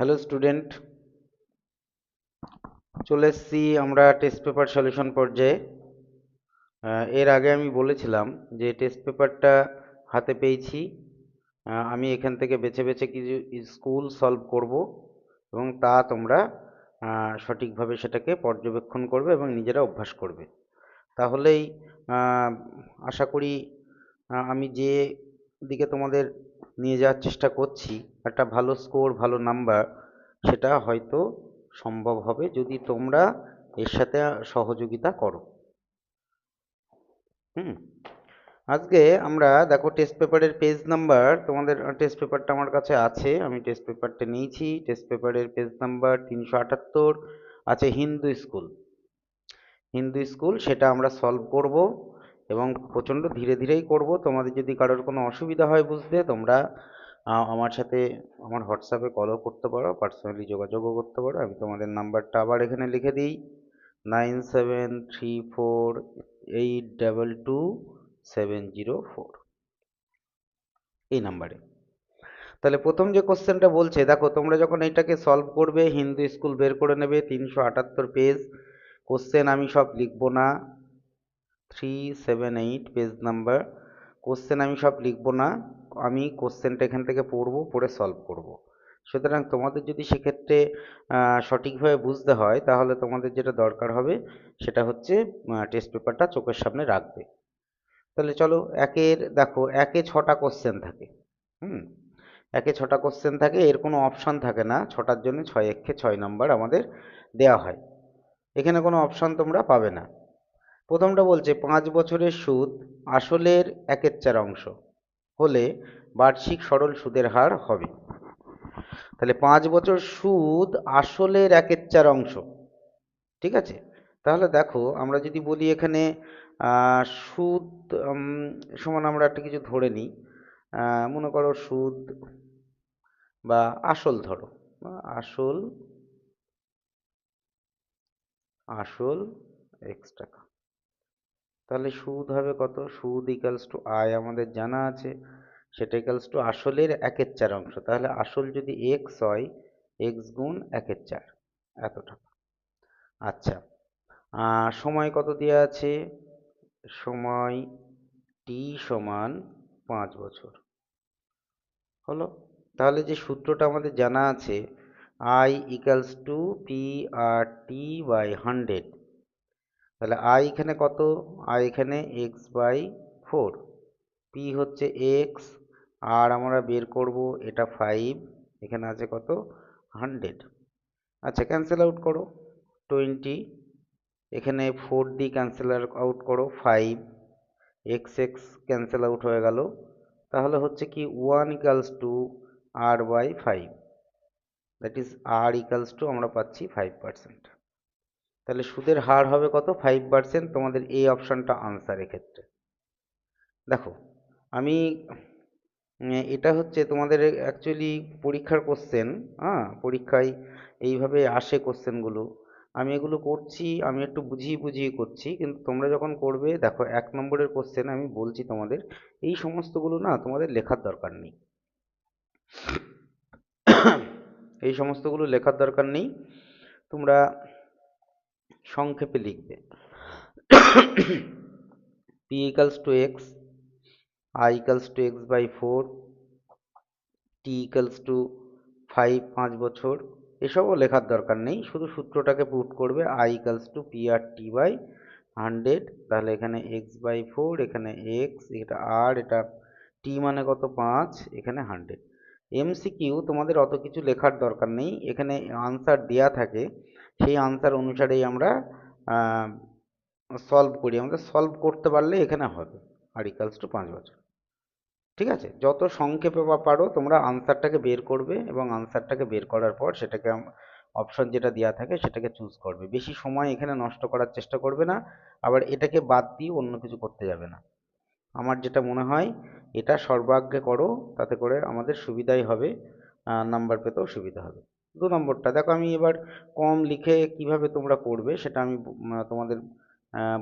Hello student, চলে এসেছি আমরা টেস্ট পেপার সলিউশন পর্যায়ে। এর আগে আমি বলেছিলাম যে টেস্ট পেপারটা হাতে পেয়েছি। আমি এখান থেকে বেছে বেছে কিছু স্কুল সলভ করব এবং তা তোমরা সঠিকভাবে সেটাকে পর্যবেক্ষণ করবে এবং নিজেরা অভ্যাস করবে। তাহলেই আহ, আশা করি আমি যে দিকে তোমাদের নিয়ে যাওয়ার চেষ্টা করছি, একটা ভালো স্কোর, ভালো নাম্বার, সেটা হয়তো সম্ভব হবে যদি তোমরা এর সাথে সহযোগিতা করো। হুম। আজকে আমরা দেখো টেস্ট পেপারের পেজ নাম্বার, তোমাদের টেস্ট পেপারটা আমার কাছে আছে, আমি টেস্ট পেপারটা নিয়েছি। টেস্ট পেপারের পেজ নাম্বার 378 আছে হিন্দু স্কুল। হিন্দু স্কুল সেটা আমরা সলভ করব এবং প্রচণ্ড ধীরে ধীরেই করব। তোমাদের যদি কারোর কোনো অসুবিধা হয় বুঝতে, তোমরা আমার সাথে আমার হোয়াটসঅ্যাপে কলও করতে পারো, পার্সোনালি যোগাযোগও করতে পারো। আমি তোমাদের নাম্বারটা আবার এখানে লিখে দিই: 9734822704, এই নাম্বারে। তাহলে প্রথম যে কোশ্চেনটা বলছে, দেখো তোমরা যখন এইটাকে সলভ করবে হিন্দু স্কুল বের করে নেবে, 378 পেজ। কোশ্চেন আমি সব লিখবো না, 378 পেজ নাম্বার। কোশ্চেন আমি সব লিখবো না, আমি কোশ্চেনটা এখান থেকে পড়বো, পড়ে সলভ করব। সুতরাং তোমাদের যদি সেক্ষেত্রে সঠিকভাবে বুঝতে হয়, তাহলে তোমাদের যেটা দরকার হবে সেটা হচ্ছে টেস্ট পেপারটা চোখের সামনে রাখবে। তাহলে চলো, দেখো একে 6টা কোশ্চেন থাকে। হুম। একে 6টা কোশ্চেন থাকে, এর কোনো অপশান থাকে না। 6টার জন্য 6 একে 6 নাম্বার আমাদের দেওয়া হয়। এখানে কোনো অপশান তোমরা পাবে না। প্রথমটা বলছে 5 বছরের সুদ আসলের 1/4 অংশ হলে বার্ষিক সরল সুদের হার হবে। তাহলে 5 বছর সুদ আসলের 1/4 অংশ, ঠিক আছে। তাহলে দেখো আমরা যদি বলি এখানে সুদ সমান আমরা একটা কিছু ধরে নিই। মনে করো সুদ বা আসল ধরো, আসল, আসল x টাকা। তাহলে সুদ হবে কত? সুদ ইকালস টু আয় আমাদের জানা আছে, সেটা ইকালস টু আসলের 1/4 অংশ। তাহলে আসল যদি এক্স হয়, এক্স গুণ 1/4, এত টাকা। আচ্ছা, সময় কত দেওয়া আছে? সময় টি সমান 5 বছর হলো। তাহলে যে সূত্রটা আমাদের জানা আছে, I equals to P R T by 100। তাহলে আই এখানে কত? আই এখানে এক্স বাই 4, পি হচ্ছে এক্স, আর আমরা বের করব এটা 5, এখানে আছে কত? 100। আচ্ছা, ক্যান্সেল আউট করো, 20, এখানে 4 ক্যান্সেল আউট করো, 5, এক্স এক্স ক্যান্সেল আউট হয়ে গেল। তাহলে হচ্ছে কি 1 equals to R by 5, that is R equals to আমরা পাচ্ছি 5%। তাহলে সুদের হার হবে কত? 5%। তোমাদের এই অপশানটা আনসার এক্ষেত্রে। দেখো আমি এটা হচ্ছে তোমাদের অ্যাকচুয়ালি পরীক্ষার কোশ্চেন। হ্যাঁ, পরীক্ষায় এইভাবে আসে কোশ্চেনগুলো। আমি এগুলো করছি, আমি একটু বুঝিয়ে বুঝিয়ে করছি, কিন্তু তোমরা যখন করবে, দেখো 1 নম্বরের কোশ্চেন আমি বলছি তোমাদের, এই সমস্তগুলো না তোমাদের লেখার দরকার নেই। এই সমস্তগুলো লেখার দরকার নেই, তোমরা সংক্ষেপে লিখবে। P equals to X, I equals to X by 4, T equals to 5 বছর। এসবও লেখার দরকার নেই, শুধু সূত্রটাকে পুট করবে, I equals to P R T by 100। তাহলে এখানে এক্স বাই 4, এখানে এক্স, এটা আর, এটা টি মানে কত? 5, এখানে 100। এমসিকিউ তোমাদের অত কিছু লেখার দরকার নেই, এখানে আনসার দেয়া থাকে, সেই আনসার অনুসারেই আমরা সলভ করি। আমাদের সলভ করতে পারলে এখানে হবে আর ইকালস টু 5 বছর। ঠিক আছে, যত সংক্ষেপে পারো তোমরা আনসারটাকে বের করবে এবং আনসারটাকে বের করার পর সেটাকে অপশন যেটা দেওয়া থাকে সেটাকে চুজ করবে। বেশি সময় এখানে নষ্ট করার চেষ্টা করবে না, আবার এটাকে বাদ দিয়ে অন্য কিছু করতে যাবে না। আমার যেটা মনে হয় এটা সর্বাগ্রে করো, তাতে করে আমাদের সুবিধাই হবে, নাম্বার পেতেও সুবিধা হবে। 2 নম্বরটা দেখো, আমি এবার কম লিখে কিভাবে তোমরা করবে সেটা আমি তোমাদের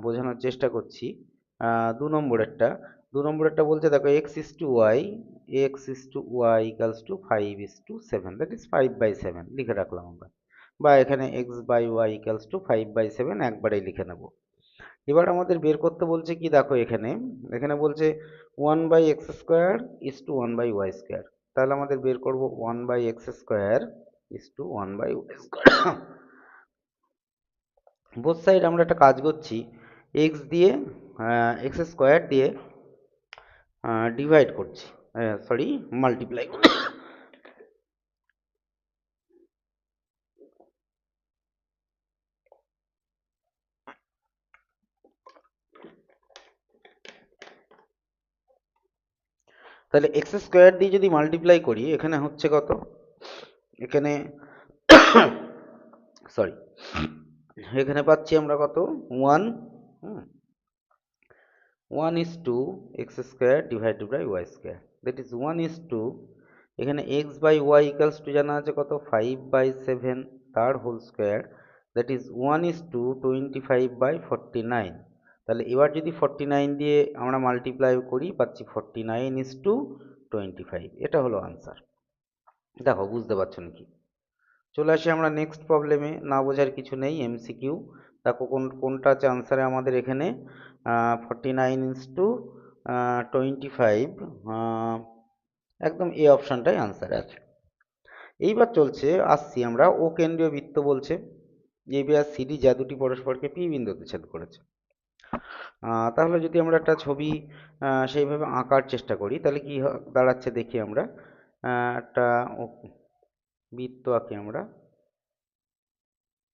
বোঝানোর চেষ্টা করছি। 2 নম্বরেরটা, নম্বরেরটা বলছে দেখো x is to y equals to 5:7, that is 5/7 লিখে রাখলাম আমরা, বা এখানে x/y equals to 5/7 একবারেই লিখে নেব। এবার আমাদের বের করতে বলছে কি দেখো এখানে এখানে বলছে 1/x² is to 1/y², তাহলে আমাদের বের করব 1/x² is to 1/y²। Both side আমরা একটা কাজ করছি, x² দিয়ে ডিভাইড করছি, সরি মাল্টিপ্লাই। তাহলে x² দিয়ে যদি মাল্টিপ্লাই করি এখানে হচ্ছে কত, এখানে সরি এখানে পাচ্ছি আমরা কত 1, 1:x² divided by y², that is 1:, এখানে x/y equals to জানা আছে কত 5/7 তার হোল স্কোয়ার, that is 1:25/49। তাহলে এবার যদি 49 দিয়ে আমরা মাল্টিপ্লাই করি পাচ্ছি 49:25, এটা হলো আনসার। দেখো বুঝতে পারছো নাকি? চলে আসি আমরা নেক্সট প্রবলেমে, না বোঝার কিছু নেই, এমসিকিউ। দেখো কোনটা আছে আনসারে আমাদের এখানে 49:25, একদম এ অপশানটাই আনসারে আছে। এইবার আসছি আমরা ও কেন্দ্রীয় বৃত্ত বলছে এবি আর সিডি যা দুটি পরস্পরকে পি বিন্দুতে ছেদ করেছে। তাহলে যদি আমরা একটা ছবি সেইভাবে আঁকার চেষ্টা করি তাহলে কি দাঁড়াচ্ছে দেখি আমরা, একটা বৃত্ত আঁকি, আমরা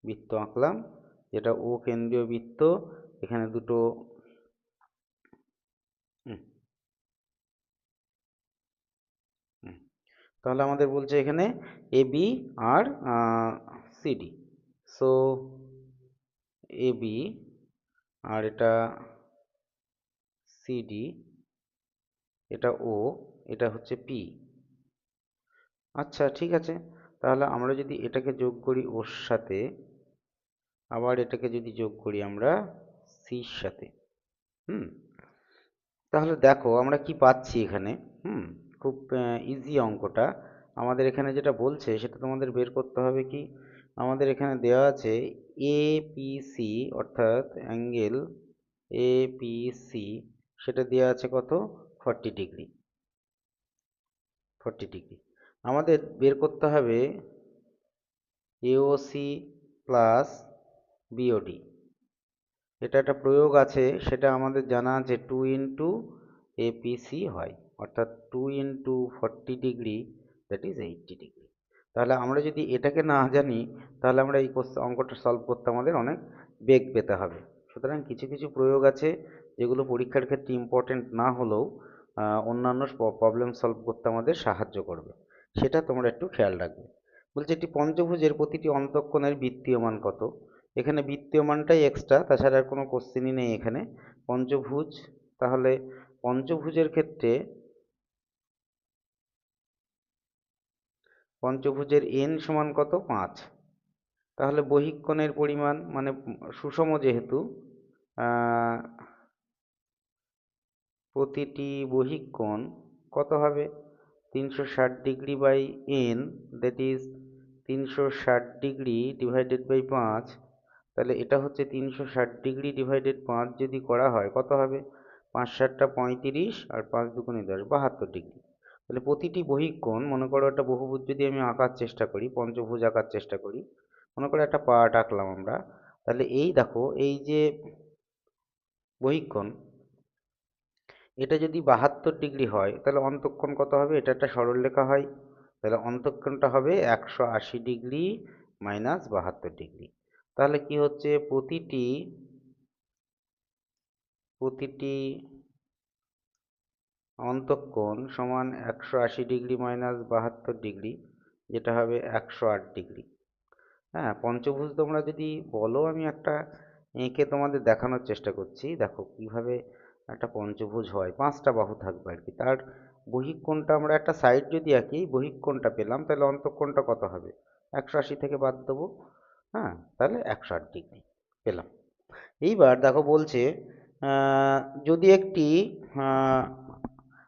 বৃত্ত আঁকলাম যেটা ও কেন্দ্রীয় বৃত্ত, এখানে দুটো তাহলে আমাদের বলছে এখানে A B R CD, so A B আর এটা সিডি, এটা ও, এটা হচ্ছে পি। আচ্ছা ঠিক আছে, তাহলে আমরা যদি এটাকে যোগ করি ওর সাথে, আবার এটাকে যদি যোগ করি আমরা সির সাথে, তাহলে দেখো আমরা কি পাচ্ছি এখানে। খুব ইজি অঙ্কটা। আমাদের এখানে যেটা বলছে সেটা তোমাদের বের করতে হবে কি, আমাদের এখানে দেওয়া আছে এপিসি অর্থাৎ অ্যাঙ্গেল এপিসি, সেটা দেওয়া আছে কত 40 ডিগ্রি। আমাদের বের করতে হবে এওসি প্লাস বিওডি, এটা একটা প্রয়োগ আছে, সেটা আমাদের জানা আছে 2 এপিসি হয়, অর্থাৎ 2 × 40 ডিগ্রি, দ্যাট ইজ 80 ডিগ্রি। তাহলে আমরা যদি এটাকে না জানি তাহলে আমরা এই অঙ্কটা সলভ করতে আমাদের অনেক বেগ পেতে হবে। সুতরাং কিছু কিছু প্রয়োগ আছে যেগুলো পরীক্ষার ক্ষেত্রে ইম্পর্টেন্ট না হলেও অন্যান্য প্রবলেম সলভ করতে আমাদের সাহায্য করবে, সেটা তোমরা একটু খেয়াল রাখবে। বলছে একটি পঞ্চভুজের প্রতিটি অন্তঃকোণের বৃত্তীয় মান কত। এখানে বৃত্তীয় মানটাই এক্সট্রা, তাছাড়া আর কোনো কোশ্চেনই নেই এখানে। পঞ্চভুজ, তাহলে পঞ্চভুজের ক্ষেত্রে পঞ্চভুজের এন সমান কত 5, তাহলে বহিঃকোণের পরিমাণ মানে সুষম যেহেতু প্রতিটি বহিঃকোণ কত হবে 360 degree by N, that is 360 degree divided by 5, তাহলে এটা হচ্ছে 360 ডিগ্রি ডিভাইডেড 5 যদি করা হয় কত হবে 5 × 7 = 35 আর 5 × 2 = 10, 72 ডিগ্রি। তাহলে প্রতিটি বহিঃকোণ, মনে করো একটা বহুভুজ যদি আমি আঁকার চেষ্টা করি, পঞ্চভুজ আঁকার চেষ্টা করি, মনে করো একটা পার্ট আঁকলাম আমরা, তাহলে এই দেখো এই যে বহিঃকোণ এটা যদি 72 ডিগ্রি হয় তাহলে অন্তঃকোণ কত হবে, এটা একটা সরলরেখা হয়, তাহলে অন্তঃকোণটা হবে 180 ডিগ্রি মাইনাস 72 ডিগ্রি। তাহলে কি হচ্ছে প্রতিটি অন্তঃকোণ সমান 180 ডিগ্রি মাইনাস 72 ডিগ্রি, যেটা হবে 108 ডিগ্রি। হ্যাঁ, পঞ্চভুজ তোমরা যদি বলো আমি একটা এঁকে তোমাদের দেখানোর চেষ্টা করছি, দেখো কিভাবে একটা পঞ্চভুজ হয়, 5টা বাহু থাকবে আর কি, তার বহিঃকোণটা আমরা একটা সাইড যদি আঁকি বহিঃকোণটা পেলাম, তাহলে অন্তঃকোণটা কত হবে 180 থেকে বাদ দেবো, হ্যাঁ তাহলে 108 ডিগ্রি পেলাম। এইবার দেখো বলছে আহ, যদি একটি আহ,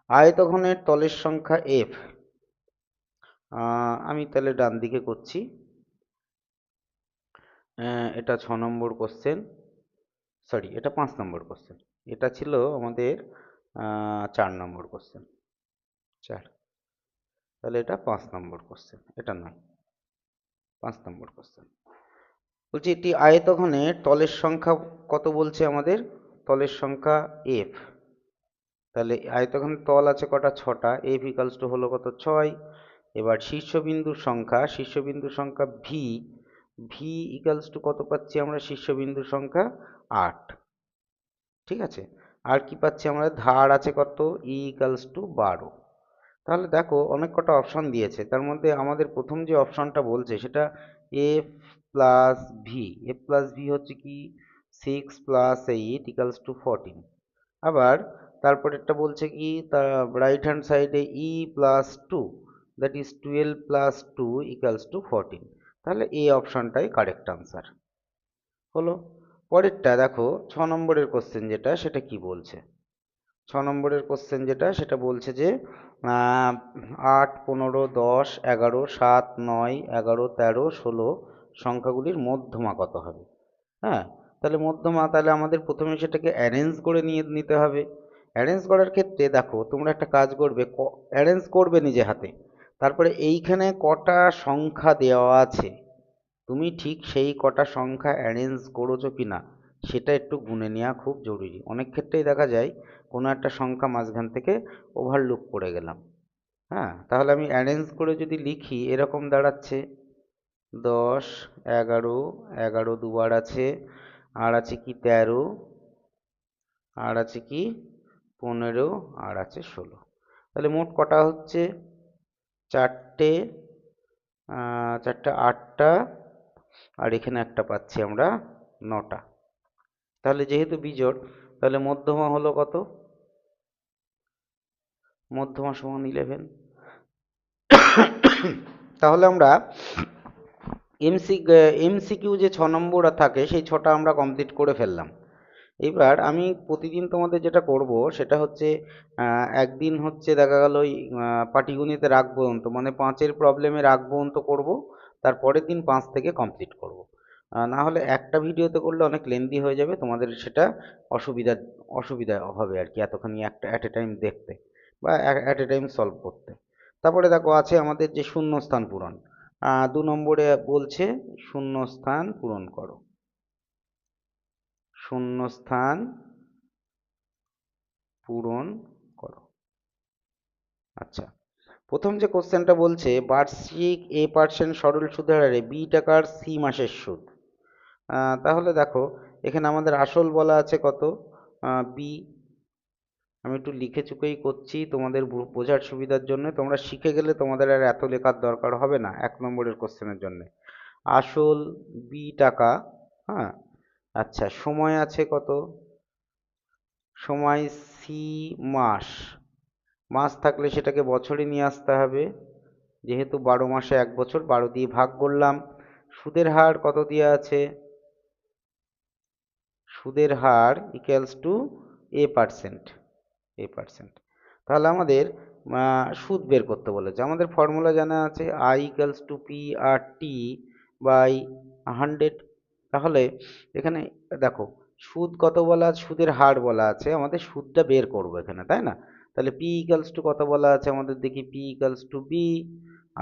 আয়তঘনের তলের সংখ্যা f, আমি তাহলে ডান দিকে করছি। এটা 6 নম্বর কোশ্চেন, সরি এটা 5 নম্বর কোশ্চেন, এটা ছিল আমাদের 4 নম্বর কোশ্চেন, 4, তাহলে এটা 5 নম্বর কোশ্চেন, এটা নয়, 5 নম্বর কোশ্চেন। বলছি একটি আয়তঘনের তলের সংখ্যা কত বলছে আমাদের, তলের সংখ্যা f, তাহলে আয়তঘনের তল আছে কটা, 6টা, f ইকালস টু হলো কত, 6। এবার শীর্ষবিন্দুর সংখ্যা v, v ইকালস টু কত পাচ্ছি আমরা, শীর্ষবিন্দুর সংখ্যা 8, ঠিক আছে। আর কি পাচ্ছি আমরা, ধার আছে কত, e ইকালস টু 12। তাহলে দেখো অনেক কটা অপশন দিয়েছে, তার মধ্যে আমাদের প্রথম যে অপশনটা বলছে সেটা F plus V, F plus V হচ্ছে কি 6 + 8 = 14। আবার তারপরেরটা বলছে কি, তা রাইট হ্যান্ড সাইডে ই প্লাস 2, দ্যাট ইজ 12 + 2 = 14। তাহলে এই অপশনটাই কারেক্ট আনসার হলো। পরেরটা দেখো 6 নম্বরের কোশ্চেন যেটা, সেটা কি বলছে, 6 নম্বরের কোশ্চেন যেটা সেটা বলছে যে 8, 15, 10, 11, 7, 9, 11, 13, 16 সংখ্যাগুলির মধ্যমা কত হবে। হ্যাঁ, তাহলে মধ্যমা, তাহলে আমাদের প্রথমে সেটাকে অ্যারেঞ্জ করে নিতে হবে। অ্যারেঞ্জ করার ক্ষেত্রে দেখো তোমরা একটা কাজ করবে, অ্যারেঞ্জ করবে নিজে হাতে, তারপরে এইখানে কটা সংখ্যা দেওয়া আছে তুমি ঠিক সেই কটা সংখ্যা অ্যারেঞ্জ করেছো কিনা সেটা একটু গুনে নেওয়া খুব জরুরি। অনেক ক্ষেত্রেই দেখা যায় কোনো একটা সংখ্যা মাঝখান থেকে ওভারলুক করে গেলাম। হ্যাঁ, তাহলে আমি অ্যারেঞ্জ করে যদি লিখি এরকম দাঁড়াচ্ছে 10, 11, 11 দুবার আছে, আর আছে কি 13, আর আছে কি 15, আর আছে 16। তাহলে মোট কটা হচ্ছে, চারটে, চারটে 8টা, আর এখানে একটা পাচ্ছি আমরা 9টা। তাহলে যেহেতু বিজোড়, তাহলে মধ্যমা হলো কত, মধ্যমা সমান 11। তাহলে আমরা এমসিকিউ যে 6 নম্বর থাকে সেই 6টা আমরা কমপ্লিট করে ফেললাম। এবার আমি প্রতিদিন তোমাদের যেটা করব সেটা হচ্ছে একদিন হচ্ছে দেখা গেল ওই পাটিগণিতে রাগ পর্যন্ত, মানে 5-এর প্রবলেমে রাগ পর্যন্ত করব, তারপরের দিন 5 থেকে কমপ্লিট করব। না হলে একটা ভিডিওতে করলে অনেক লেন্দি হয়ে যাবে, তোমাদের সেটা অসুবিধা অসুবিধা হবে আর কি, এতখানি একটা অ্যাট এ টাইম দেখতে বা অ্যাট এ টাইম সলভ করতে। তারপরে দেখো আছে আমাদের যে শূন্যস্থান পূরণ, 2 নম্বরে বলছে শূন্যস্থান পূরণ করো, শূন্যস্থান পূরণ করো। আচ্ছা, প্রথম যে কোশ্চেনটা বলছে বার্ষিক a% সরল সুদের হারে b টাকার c মাসের সুদ। তাহলে দেখো এখানে আমাদের আসল বলা আছে কত, b। আমি একটু লিখে চুকেই করছি তোমাদের বোঝার সুবিধার জন্য, তোমরা শিখে গেলে তোমাদের আর এত লেখার দরকার হবে না 1 নম্বরের কোশ্চেনের জন্য। আসল b টাকা, হ্যাঁ। আচ্ছা, সময় আছে কত, সময় c মাস, মাস থাকলে সেটাকে বছরে নিয়ে আসতে হবে, যেহেতু 12 মাসে 1 বছর, 12 দিয়ে ভাগ করলাম। সুদের হার কত দেওয়া আছে, সুদের হার ইকুয়ালস টু a%, a%। তাহলে আমাদের সুদ বের করতে বলেছে, আমাদের ফর্মুলা জানা আছে i ইকুয়ালস টু p/100। তাহলে এখানে দেখো সুদ কত বলা আছে, সুদের হার বলা আছে, আমাদের সুদটা বের করবো এখানে, তাই না। তাহলে p ইকুয়ালস টু কত বলা আছে আমাদের, দেখি p ইকুয়ালস টু b।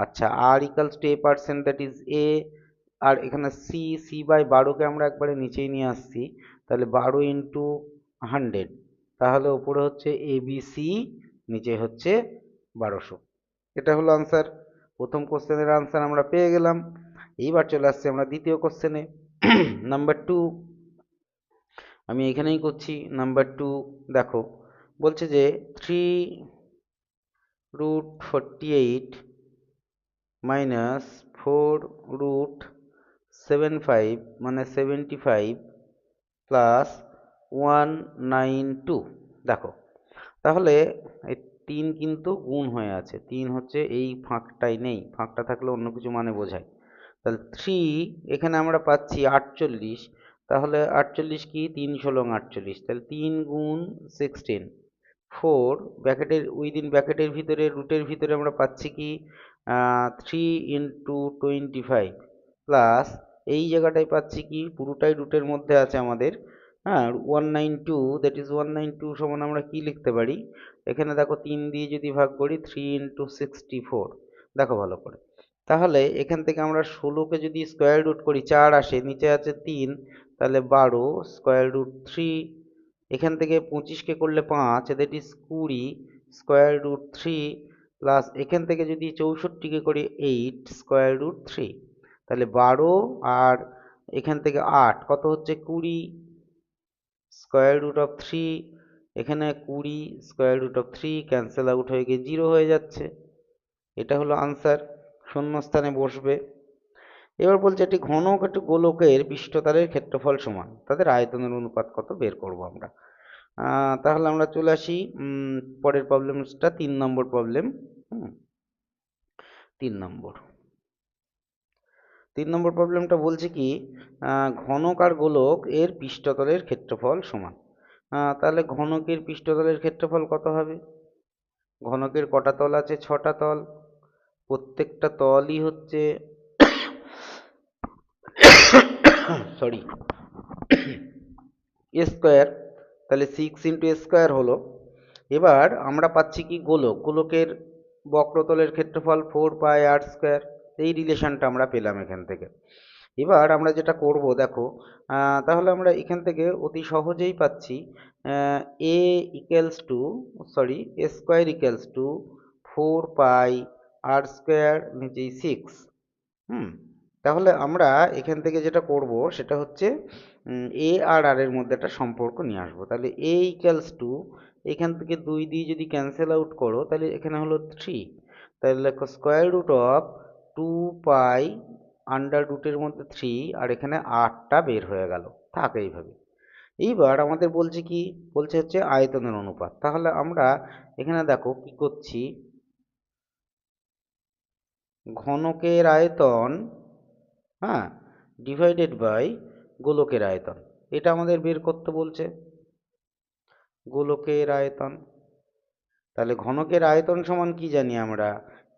আচ্ছা, r equals to a%, that is a। আর এখানে c/12কে আমরা একবারে নিচেই নিয়ে আসছি, তাহলে 12 ইন্টু 100, তাহলে উপরে হচ্ছে abc, নিচে হচ্ছে 1200। এটা হলো আনসার, প্রথম কোশ্চেনের আনসার আমরা পেয়ে গেলাম। এইবার চলে আসছে আমরা দ্বিতীয় কোশ্চেনে, নাম্বার 2। আমি এখানেই করছি নাম্বার 2। দেখো বলছে যে 3√48 মাইনাস 4√75 মানে 75 প্লাস 192। দেখো তাহলে এই 3 কিন্তু গুণ হয়ে আছে, 3 হচ্ছে এই ফাঁকটাই নেই, ফাঁকটা থাকলে অন্য কিছু মানে বোঝায়। তাহলে 3, এখানে আমরা পাচ্ছি 48, তাহলে 48 কি 3 ষোলং 48, তাহলে 3 গুণ 16 4 ব্র্যাকেটের উইদিন ব্র্যাকেটের ভিতরে রুটের ভিতরে আমরা পাচ্ছি কি 3 ইন্টু 25 প্লাস এই জায়গাটায় পাচ্ছি কি পুরোটাই রুটের মধ্যে আছে আমাদের, হ্যাঁ 192, দ্যাট ইজ 192 সমান আমরা কি লিখতে পারি, এখানে দেখো 3 দিয়ে যদি ভাগ করি 3 ইন্টু 64, দেখো ভালো করে, তাহলে এখান থেকে আমরা 16কে যদি স্কোয়ার রুট করি 4 আসে, নিচে আছে 3, তাহলে 12 স্কোয়ার রুট 3, এখান থেকে 25কে করলে 5, that is 20 square root 3, plus এখান থেকে যদি 64কে করি 8 স্কোয়ার রুট 3, তাহলে 12 আর এখান থেকে 8 কত হচ্ছে 20 স্কোয়ার রুট অফ 3, এখানে 20 square root of 3 cancel out হয়ে গিয়ে 0 হয়ে যাচ্ছে। এটা হলো আনসার, শূন্যস্থানে বসবে। এবার বলছে একটি ঘনক একটি গোলকের পৃষ্ঠতলের ক্ষেত্রফল সমান, তাদের আয়তনের অনুপাত কত বের করব আমরা। তাহলে আমরা চলে আসি পরের প্রবলেমসটা, 3 নম্বর প্রবলেম। 3 নম্বর প্রবলেমটা বলছে কি ঘনক আর গোলক এর পৃষ্ঠতলের ক্ষেত্রফল সমান। তাহলে ঘনকের পৃষ্ঠতলের ক্ষেত্রফল কত হবে? ঘনকের কটা তল আছে? 6টা তল, প্রত্যেকটা তলই হচ্ছে সরি এ স্কোয়ার, তাহলে 6 ইন্টু এ স্কোয়ার হলো। এবার আমরা পাচ্ছি কি গোলকের বক্রতলের ক্ষেত্রফল 4 পাই আর স্কোয়ার, এই রিলেশনটা আমরা পেলাম এখান থেকে। এবার আমরা যেটা করব দেখো, তাহলে আমরা এখান থেকে অতি সহজেই পাচ্ছি A equals to A square equals to 4 pi R square নিচে 6। তাহলে আমরা এখান থেকে যেটা করব সেটা হচ্ছে এ আর আর এর মধ্যে একটা সম্পর্ক নিয়ে আসবো। তাহলে এ ইকুয়ালস টু, এখান থেকে 2 দিয়ে যদি ক্যান্সেল আউট করো তাহলে এখানে হলো 3, তাহলে লেখো square root of 2 pi under রুটের মধ্যে 3, আর এখানে 8টা বের হয়ে গেল, থাক এইভাবে। এইবার আমাদের বলছে কি, বলছে হচ্ছে আয়তনের অনুপাত। তাহলে আমরা এখানে দেখো কি করছি, ঘনকের আয়তন, হ্যাঁ, ডিভাইডেড বাই গোলকের আয়তন, এটা আমাদের বের করতে বলছে, গোলকের আয়তন। তাহলে ঘনকের আয়তন সমান কি জানি আমরা,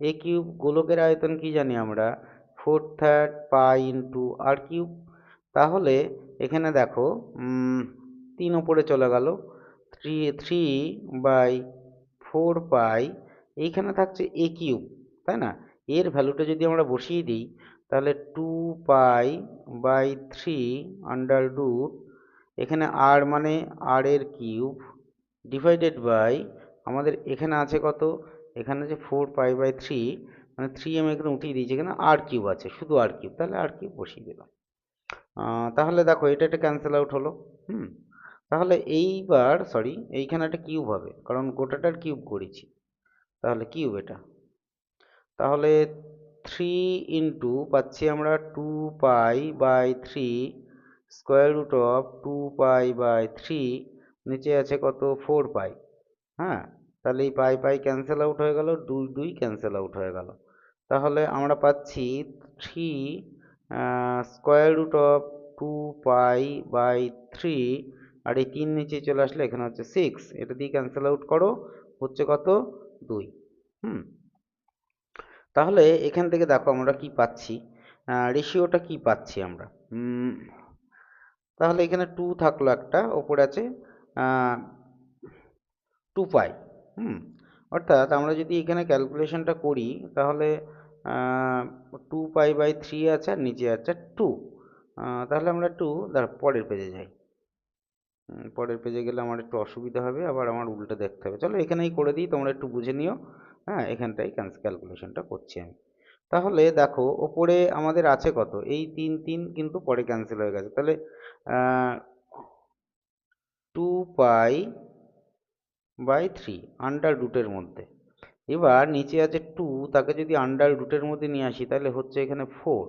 এ কিউব, গোলকের আয়তন কি জানি আমরা 4/3 পাই ইন্টু আর কিউব। তাহলে এখানে দেখো 3 ওপরে চলে গেল, 3/4 পাই, এইখানে থাকছে এ কিউব, তাই না, এর ভ্যালুটা যদি আমরা বসিয়ে দিই তাহলে 2 পাই বাই 3 আন্ডার রুট, এখানে আর মানে আর এর কিউব, ডিভাইডেড বাই আমাদের এখানে আছে কত, এখানে যে 4 পাই বাই 3, মানে 3 আমি এখানে উঠিয়ে দিয়েছি, এখানে আর কিউব আছে, শুধু আর কিউব, তাহলে আর কিউব বসিয়ে দিলাম। তাহলে দেখো এটা একটা ক্যান্সেল আউট হলো। তাহলে এইবার এইখানে একটা কিউব হবে, কারণ গোটাটার কিউব করেছি, তাহলে কিউব এটা। তাহলে 3 ইন্টু পাচ্ছি আমরা 2 pi by 3 square root of 2 pi by 3, নিচে আছে কত 4 পাই, হ্যাঁ, তাহলে এই পাই পাই ক্যান্সেল আউট হয়ে গেল, 2 2 ক্যান্সেল আউট হয়ে গেল। তাহলে আমরা পাচ্ছি 3 square root of 2 pi by 3, আর এই 3 নিচে চলে আসলে এখানে হচ্ছে 6, এটা দিয়ে ক্যান্সেল আউট করো, হচ্ছে কত 2। তাহলে এখান থেকে দেখো আমরা কি পাচ্ছি, রেশিওটা কি পাচ্ছি আমরা। তাহলে এখানে 2 থাকলো, একটা ওপরে আছে 2 পাই। অর্থাৎ আমরা যদি এখানে ক্যালকুলেশনটা করি তাহলে 2 পাই বাই 3 আছে আর নিচে আছে 2, তাহলে আমরা পরের পেজে যাই। পরের পেজে গেলে আমার একটু অসুবিধা হবে, আবার আমার উল্টে দেখতে হবে, চলো এখানেই করে দিই, তোমরা একটু বুঝে নিও। হ্যাঁ, এখানটাই ক্যালকুলেশনটা করছি আমি। তাহলে দেখো ওপরে আমাদের আছে কত, এই 3 3 কিন্তু পরে ক্যান্সেল হয়ে গেছে, তাহলে 2 পাই বাই 3 আন্ডার রুটের মধ্যে। এবার নিচে আছে 2, তাকে যদি আন্ডার রুটের মধ্যে নিয়ে আসি তাহলে হচ্ছে এখানে 4,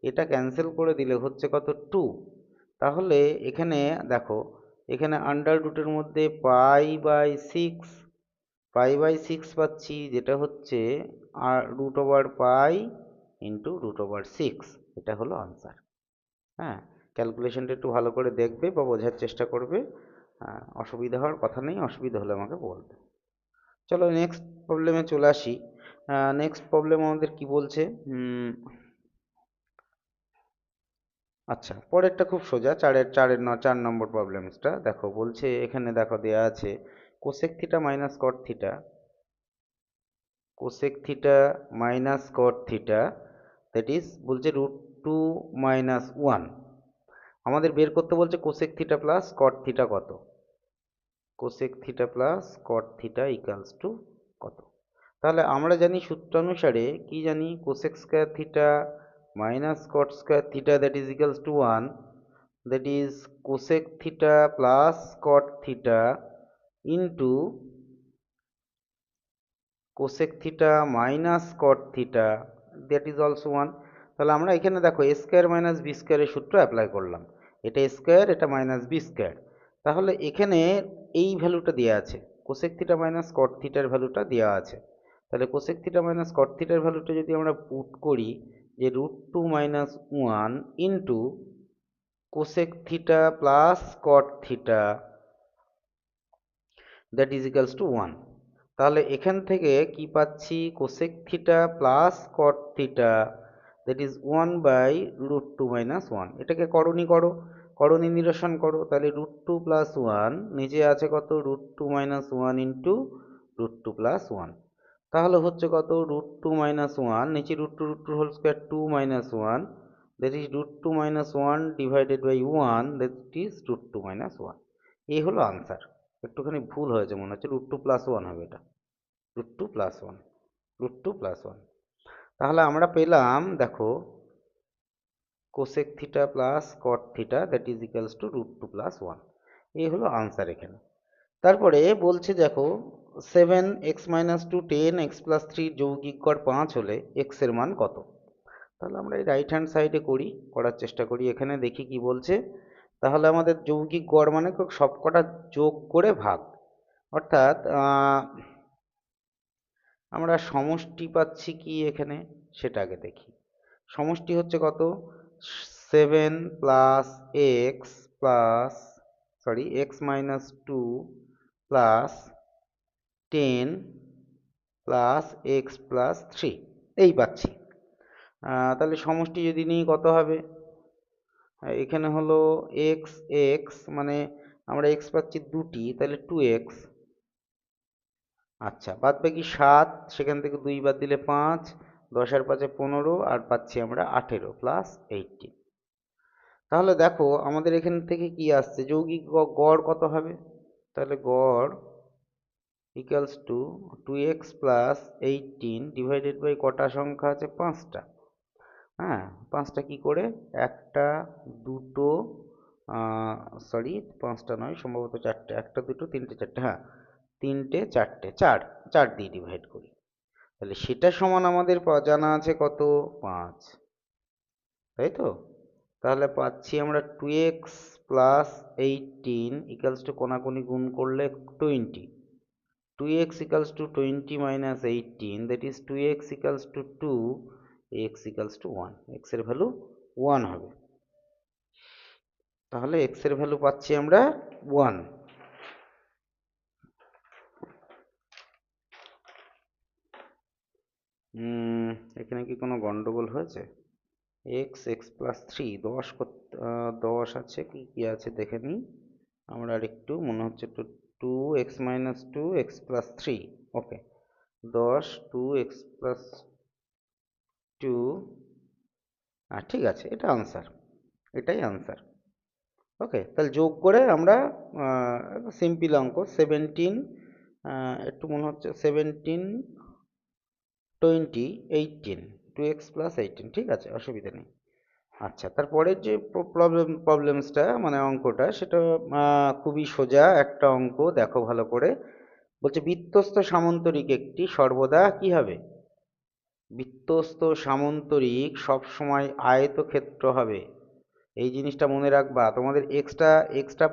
এটা ক্যান্সেল করে দিলে হচ্ছে কত 2। তাহলে এখানে দেখো, এখানে আন্ডার রুটের মধ্যে পাই বাই 6 পাচ্ছি, যেটা হচ্ছে আর √পাই ইন্টু √6, এটা হলো আনসার। হ্যাঁ, ক্যালকুলেশনটা একটু ভালো করে দেখবে বা বোঝার চেষ্টা করবে। অসুবিধা হওয়ার কথা নেই, অসুবিধা হলে আমাকে বলবে। চলো নেক্সট প্রবলেমে চলে আসি। নেক্সট প্রবলেম আমাদের কি বলছে, আচ্ছা পরেরটা খুব সোজা, চার নম্বর প্রবলেমসটা দেখো। বলছে এখানে দেখো দেয়া আছে cosec theta minus cot theta, cosec theta minus cot theta that is বলছে √2 - 1। আমাদের বের করতে বলছে cosec theta plus cot theta কত, cosec theta plus cot theta equals to কত। তাহলে আমরা জানি সূত্র অনুসারে কি জানি, cosec square theta minus cot square theta that is equals to 1, that is cosec theta plus cot theta into cosec theta minus cot theta that is also 1। তাহলে আমরা এখানে দেখো a স্কয়ার মাইনাস বি স্কয়ারের সূত্র apply করলাম, এটা a square এটা minus B square. তাহলে এখানে এই ভ্যালুটা দেওয়া আছে, cosec theta minus cot theta এর ভ্যালুটা দেওয়া আছে। তাহলে cosec theta minus cot theta এর ভ্যালুটা যদি আমরা পুট করি যে √2 - 1 into cosec theta plus cot theta that is equals to 1। তাহলে এখান থেকে কি পাচ্ছি, cosec theta plus cot theta that is 1/√2 - 1। এটাকে করণী করো, করণী নিরসন করো। তাহলে √2 + 1 নিচে আছে কত, √2 - 1 ইন্টু √2 + 1। তাহলে হচ্ছে কত, √2 - 1 নিচে √2 whole square 2 - 1 that is √2 - 1 divided by 1 that is √2 - 1। এই হলো আনসার। একটুখানি ভুল হয়েছে মনে হচ্ছে, √2 + 1 হবে এটা, √2 + 1, √2 + 1। তাহলে আমরা পেলাম দেখো cosec theta plus cot theta that is equals to √2 + 1। এই হলো আনসার এখানে। তারপরে বলছে দেখো 7x - 2 10x + 3 যৌগিক গড় 5 হলে x এর মান কত। তাহলে আমরা এই রাইট হ্যান্ড সাইডে করার চেষ্টা করি, এখানে দেখি কি বলছে। তাহলে আমাদের যৌগিক গড় মানে সবকটা যোগ করে ভাগ, অর্থাৎ আমরা সমষ্টি পাচ্ছি কি এখানে সেটা আগে দেখি। সমষ্টি হচ্ছে কত, 7 plus x plus x - 2 plus 10 plus x plus 3 এই পাচ্ছি। তাহলে সমষ্টি যদি নিই কত হবে, এখানে হলো এক্স এক্স মানে আমরা এক্স পাচ্ছি দুটি, তাহলে 2x। আচ্ছা বাদ বাকি 7, সেখান থেকে 2 বাদ দিলে 5, 10 আর 5 15 আর পাচ্ছি আমরা 18 প্লাস 18। তাহলে দেখো আমাদের এখান থেকে কি আসছে, যৌগিক গড় কত হবে। তাহলে গড় equals to 2x plus 18 divided by কটা সংখ্যা আছে, 5টা। হ্যাঁ 5টা কি করে, একটা দুটো, 5টা নয় সম্ভবত 4টে, একটা দুটো তিনটে চারটে, হ্যাঁ 3টে 4টে, 4 দিয়ে ডিভাইড করি। তাহলে সেটা সমান আমাদের জানা আছে কত, 5, তাই তো। তাহলে পাচ্ছি আমরা 2x প্লাস 18 ইকালস টু কোনাকুনি গুণ করলে 20, 2x equals two 20 minus 18 that is 2x equals to 2, x equals to 1, x এর ভ্যালু 1 হবে। তাহলে x এর ভ্যালু পাচ্ছি আমরা 1। এখানে কি কোনো গন্ডগোল হয়েছে, x প্লাস 3 10 আছে কি কি আছে দেখে নিই আমরা আরেকটু, মনে হচ্ছে তো 2x - 2 x প্লাস 3, ওকে 10 2x প্লাস 2, ঠিক আছে এটা আনসার, এটাই আনসার। ওকে তাহলে যোগ করে আমরা সিম্পল অঙ্ক 17, একটু মনে হচ্ছে 17 20 18, 2x প্লাস 18, ঠিক আছে অসুবিধা নেই। আচ্ছা তারপরের যে প্রবলেমসটা মানে অঙ্কটা সেটা খুবই সোজা একটা অঙ্ক, দেখো ভালো করে। বলছে বৃত্তস্থ সামান্তরিক একটি সর্বদা কি হবে, বৃত্তস্থ সামান্তরিক সব সময় আয়তক্ষেত্র হবে। এই জিনিসটা মনে রাখবা, তোমাদের এক্সট্রা এক্সট্রা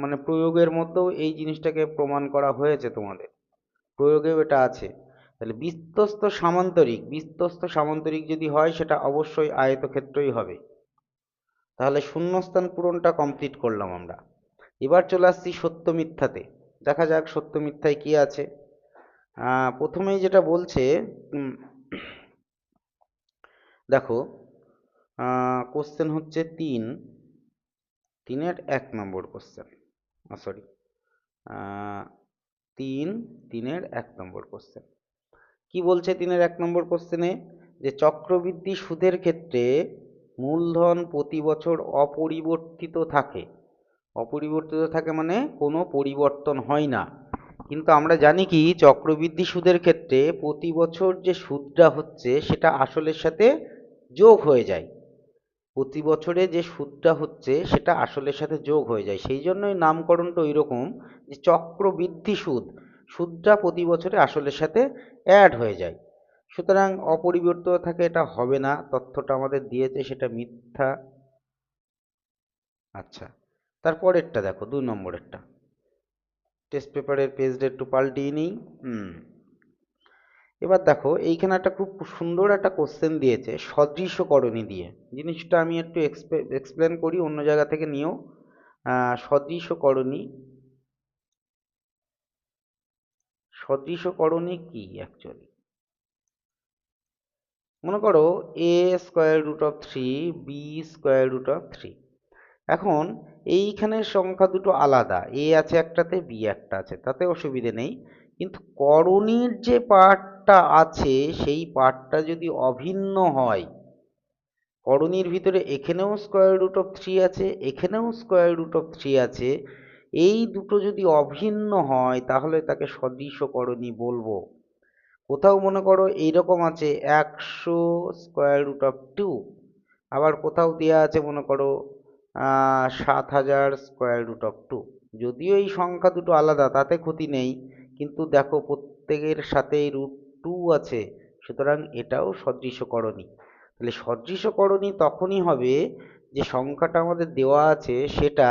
মানে প্রয়োগের মধ্যেও এই জিনিসটাকে প্রমাণ করা হয়েছে, তোমাদের প্রয়োগেও এটা আছে। তাহলে বৃত্তস্থ সামান্তরিক যদি হয় সেটা অবশ্যই আয়তক্ষেত্রই হবে। তাহলে শূন্যস্থান পূরণটা কমপ্লিট করলাম আমরা। এবার চলে আসছি সত্য মিথ্যাতে। দেখা যাক সত্য মিথ্যায় কি আছে। প্রথমেই যেটা বলছে, দেখো কোশ্চেন হচ্ছে তিনের 1 নম্বর কোশ্চেন, সরি, তিনের 1 নম্বর কোশ্চেন কি বলছে? 3-1 নম্বর কোশ্চেনে যে চক্রবৃদ্ধি সুদের ক্ষেত্রে মূলধন প্রতি বছর অপরিবর্তিত থাকে। অপরিবর্তিত থাকে মানে কোনো পরিবর্তন হয় না। কিন্তু আমরা জানি কি, চক্রবৃদ্ধি সুদের ক্ষেত্রে প্রতি বছর যে সুদটা হচ্ছে সেটা আসলের সাথে যোগ হয়ে যায়। প্রতি বছরে যে সুদটা হচ্ছে সেটা আসলের সাথে যোগ হয়ে যায়, সেই জন্যই নামকরণটা ওই রকম, যে চক্রবৃদ্ধি সুদ, সুদটা প্রতি বছরে আসলের সাথে অ্যাড হয়ে যায়। সুতরাং অপরিবর্তিত থাকে, এটা হবে না, তথ্যটা আমাদের দিয়েছে সেটা মিথ্যা। আচ্ছা, তারপরেরটা দেখো, 2 নম্বরেরটা। টেস্ট পেপারের পেজটা একটু পাল্টিয়ে নিই। এবার দেখো এইখানে একটা খুব সুন্দর একটা কোশ্চেন দিয়েছে সদৃশকরণী দিয়ে। জিনিসটা আমি একটু এক্সপ্লেন করি অন্য জায়গা থেকে নিয়েও। সদৃশকরণী, সদৃশকরণী কি অ্যাকচুয়ালি? মনে করো a√3 b√3। এখন এইখানের সংখ্যা দুটো আলাদা, এ আছে একটাতে, বি একটা আছে, তাতে অসুবিধে নেই। কিন্তু করণীর যে পার্টটা আছে সেই পার্টটা যদি অভিন্ন হয়, করণীর ভিতরে এখানেও √3 আছে, এখানেও √3 আছে, এই দুটো যদি অভিন্ন হয় তাহলে তাকে সদৃশকরণী বলবো। কোথাও মনে করো এইরকম আছে 100√2, আবার কোথাও দেওয়া আছে মনে করো 7000√2। যদিও এই সংখ্যা দুটো আলাদা তাতে ক্ষতি নেই, কিন্তু দেখো প্রত্যেকের সাথেই √2 আছে, সুতরাং এটাও সদৃশকরণী। তাহলে সদৃশকরণী তখনই হবে যে সংখ্যাটা আমাদের দেওয়া আছে সেটা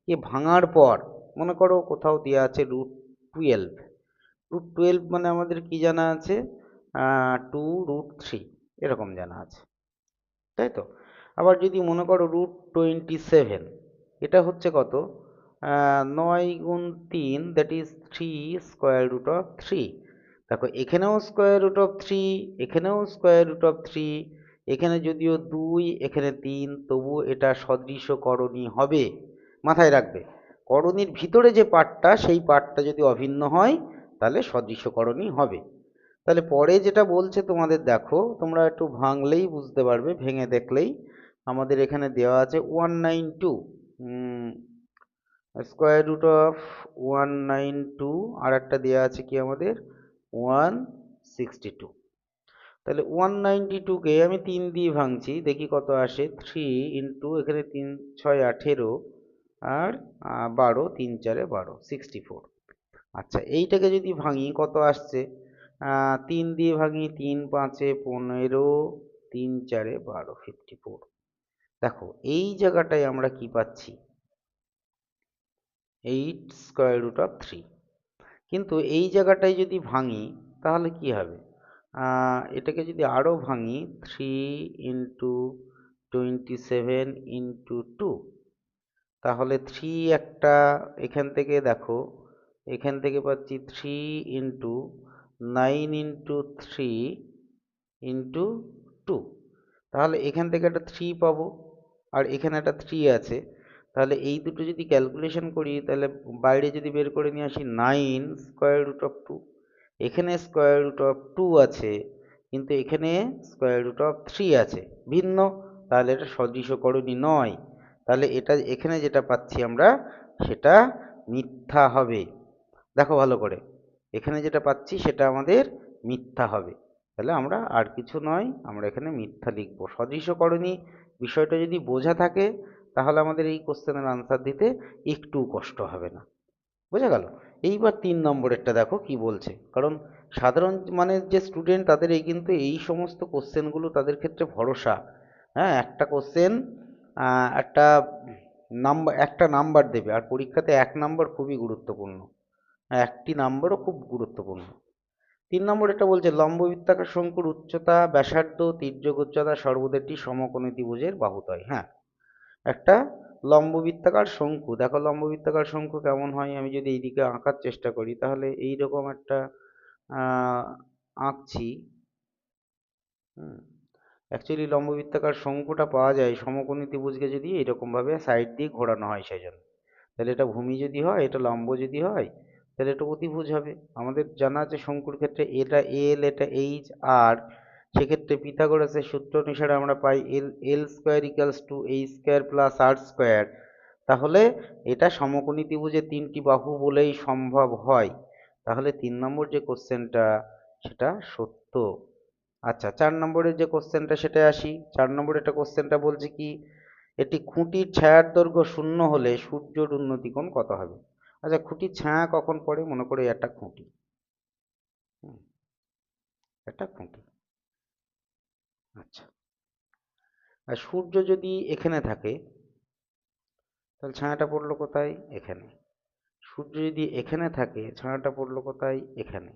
কে ভাঙার পর, মনে করো কোথাও দেওয়া আছে √12, √12 মানে আমাদের কি জানা আছে, 2√3 এরকম জানা আছে, তাই তো? আবার যদি মনে করো √27, এটা হচ্ছে কত, 9 × 3, দ্যাট ইজ 3√3। দেখো এখানেও √3, এখানেও √3, এখানে যদিও 2, এখানে 3, তবু এটা সদৃশকরণী হবে। মাথায় রাখবে, করণীর ভিতরে যে পার্টটা সেই পার্টটা যদি অভিন্ন হয় তাহলে সদৃশকরণী হবে। তাহলে পরে যেটা বলছে তোমাদের, দেখো তোমরা একটু ভাঙলেই বুঝতে পারবে, ভেঙে দেখলেই আমাদের এখানে দেওয়া আছে 192, √192, আর একটা দেওয়া আছে কি আমাদের 162। তাহলে 192কে আমি 3 দিয়ে ভাঙছি, দেখি কত আসে। 3 ইন্টু এখানে 3 6 18, আর 12, 3 4 12, 64। আচ্ছা, এইটাকে যদি ভাঙি কত আসছে, 3 দিয়ে ভাঙি, 3 5 15, 3 4 12, 54। দেখো এই জায়গাটায় আমরা কি পাচ্ছি, 8√3। কিন্তু এই জায়গাটায় যদি ভাঙি তাহলে কি হবে, এটাকে যদি আরও ভাঙি, 3 × 27 × 2, তাহলে 3 একটা, এখান থেকে দেখো, এখান থেকে পাচ্ছি 3 × 9 × 3 × 2, তাহলে এখান থেকে একটা 3 পাবো, আর এখানে একটা 3 আছে। তাহলে এই দুটো যদি ক্যালকুলেশন করি, তাহলে বাইরে যদি বের করে নিয়ে আসি 9√2, এখানে √2 আছে, কিন্তু এখানে √3 আছে ভিন্ন, তাহলে এটা সদৃশকরণী নয়। তাহলে এটা এখানে যেটা পাচ্ছি আমরা সেটা মিথ্যা হবে। দেখো ভালো করে, এখানে যেটা পাচ্ছি সেটা আমাদের মিথ্যা হবে। তাহলে আমরা আর কিছু নয়, আমরা এখানে মিথ্যা লিখব। সদৃশকরণী বিষয়টা যদি বোঝা থাকে তাহলে আমাদের এই কোশ্চেনের আনসার দিতে একটু কষ্ট হবে না। বোঝা গেল? এইবার 3 নম্বরেরটা দেখো কি বলছে, কারণ সাধারণ মানে যে স্টুডেন্ট তাদের এই কিন্তু এই সমস্ত কোশ্চেনগুলো তাদের ক্ষেত্রে ভরসা। হ্যাঁ, একটা কোশ্চেন একটা নাম্বার দেবে, আর পরীক্ষাতে 1 নম্বর খুবই গুরুত্বপূর্ণ, একটি নাম্বারও খুব গুরুত্বপূর্ণ। 3 নম্বর এটা বলছে লম্ববৃত্তাকার শঙ্কুর উচ্চতা, ব্যাসার্ধ, তির্যক উচ্চতা সর্বদাটি সমকোণী ত্রিভুজের বাহুদ্বয়। হ্যাঁ, একটা লম্ববৃত্তাকার শঙ্কু। দেখো লম্ববৃত্তাকার শঙ্কু কেমন হয়, আমি যদি এইদিকে আঁকার চেষ্টা করি তাহলে এইরকম একটা আঁকছি। অ্যাকচুয়ালি লম্ববৃত্তাকার শঙ্কুটা পাওয়া যায় সমকোণী ত্রিভুজকে যদি এরকমভাবে সাইড দিয়ে ঘোরানো হয় সেজন্য। তাহলে এটা ভূমি যদি হয়, এটা লম্ব যদি হয়, তাহলে এটা অতিভুজ হবে। আমাদের জানা আছে শঙ্কুর ক্ষেত্রে এটা এল, এটা এইচ, আর সেক্ষেত্রে পিথাগোরাসের সূত্র অনুসারে আমরা পাই L square equals to H square plus R square. তাহলে এটা সমকোণী ত্রিভুজের তিনটি বাহু বলেই সম্ভব হয়। তাহলে 3 নম্বর যে কোশ্চেনটা সেটা সত্য। আচ্ছা, 4 নম্বরের যে কোশ্চেনটা সেটা আসি। 4 নম্বরের একটা কোশ্চেনটা বলছে কি, এটি খুঁটির ছায়ার দৈর্ঘ্য 0 হলে সূর্যের উন্নতি কোণ কত হবে? আচ্ছা, খুঁটির ছায়া কখন পড়ে? মনে করে একটা খুঁটি, একটা খুঁটি। আচ্ছা, আর সূর্য যদি এখানে থাকে তাহলে ছায়াটা পড়লো কোথায়? এখানে। সূর্য যদি এখানে থাকে ছায়াটা পড়লো কোথায়? এখানে।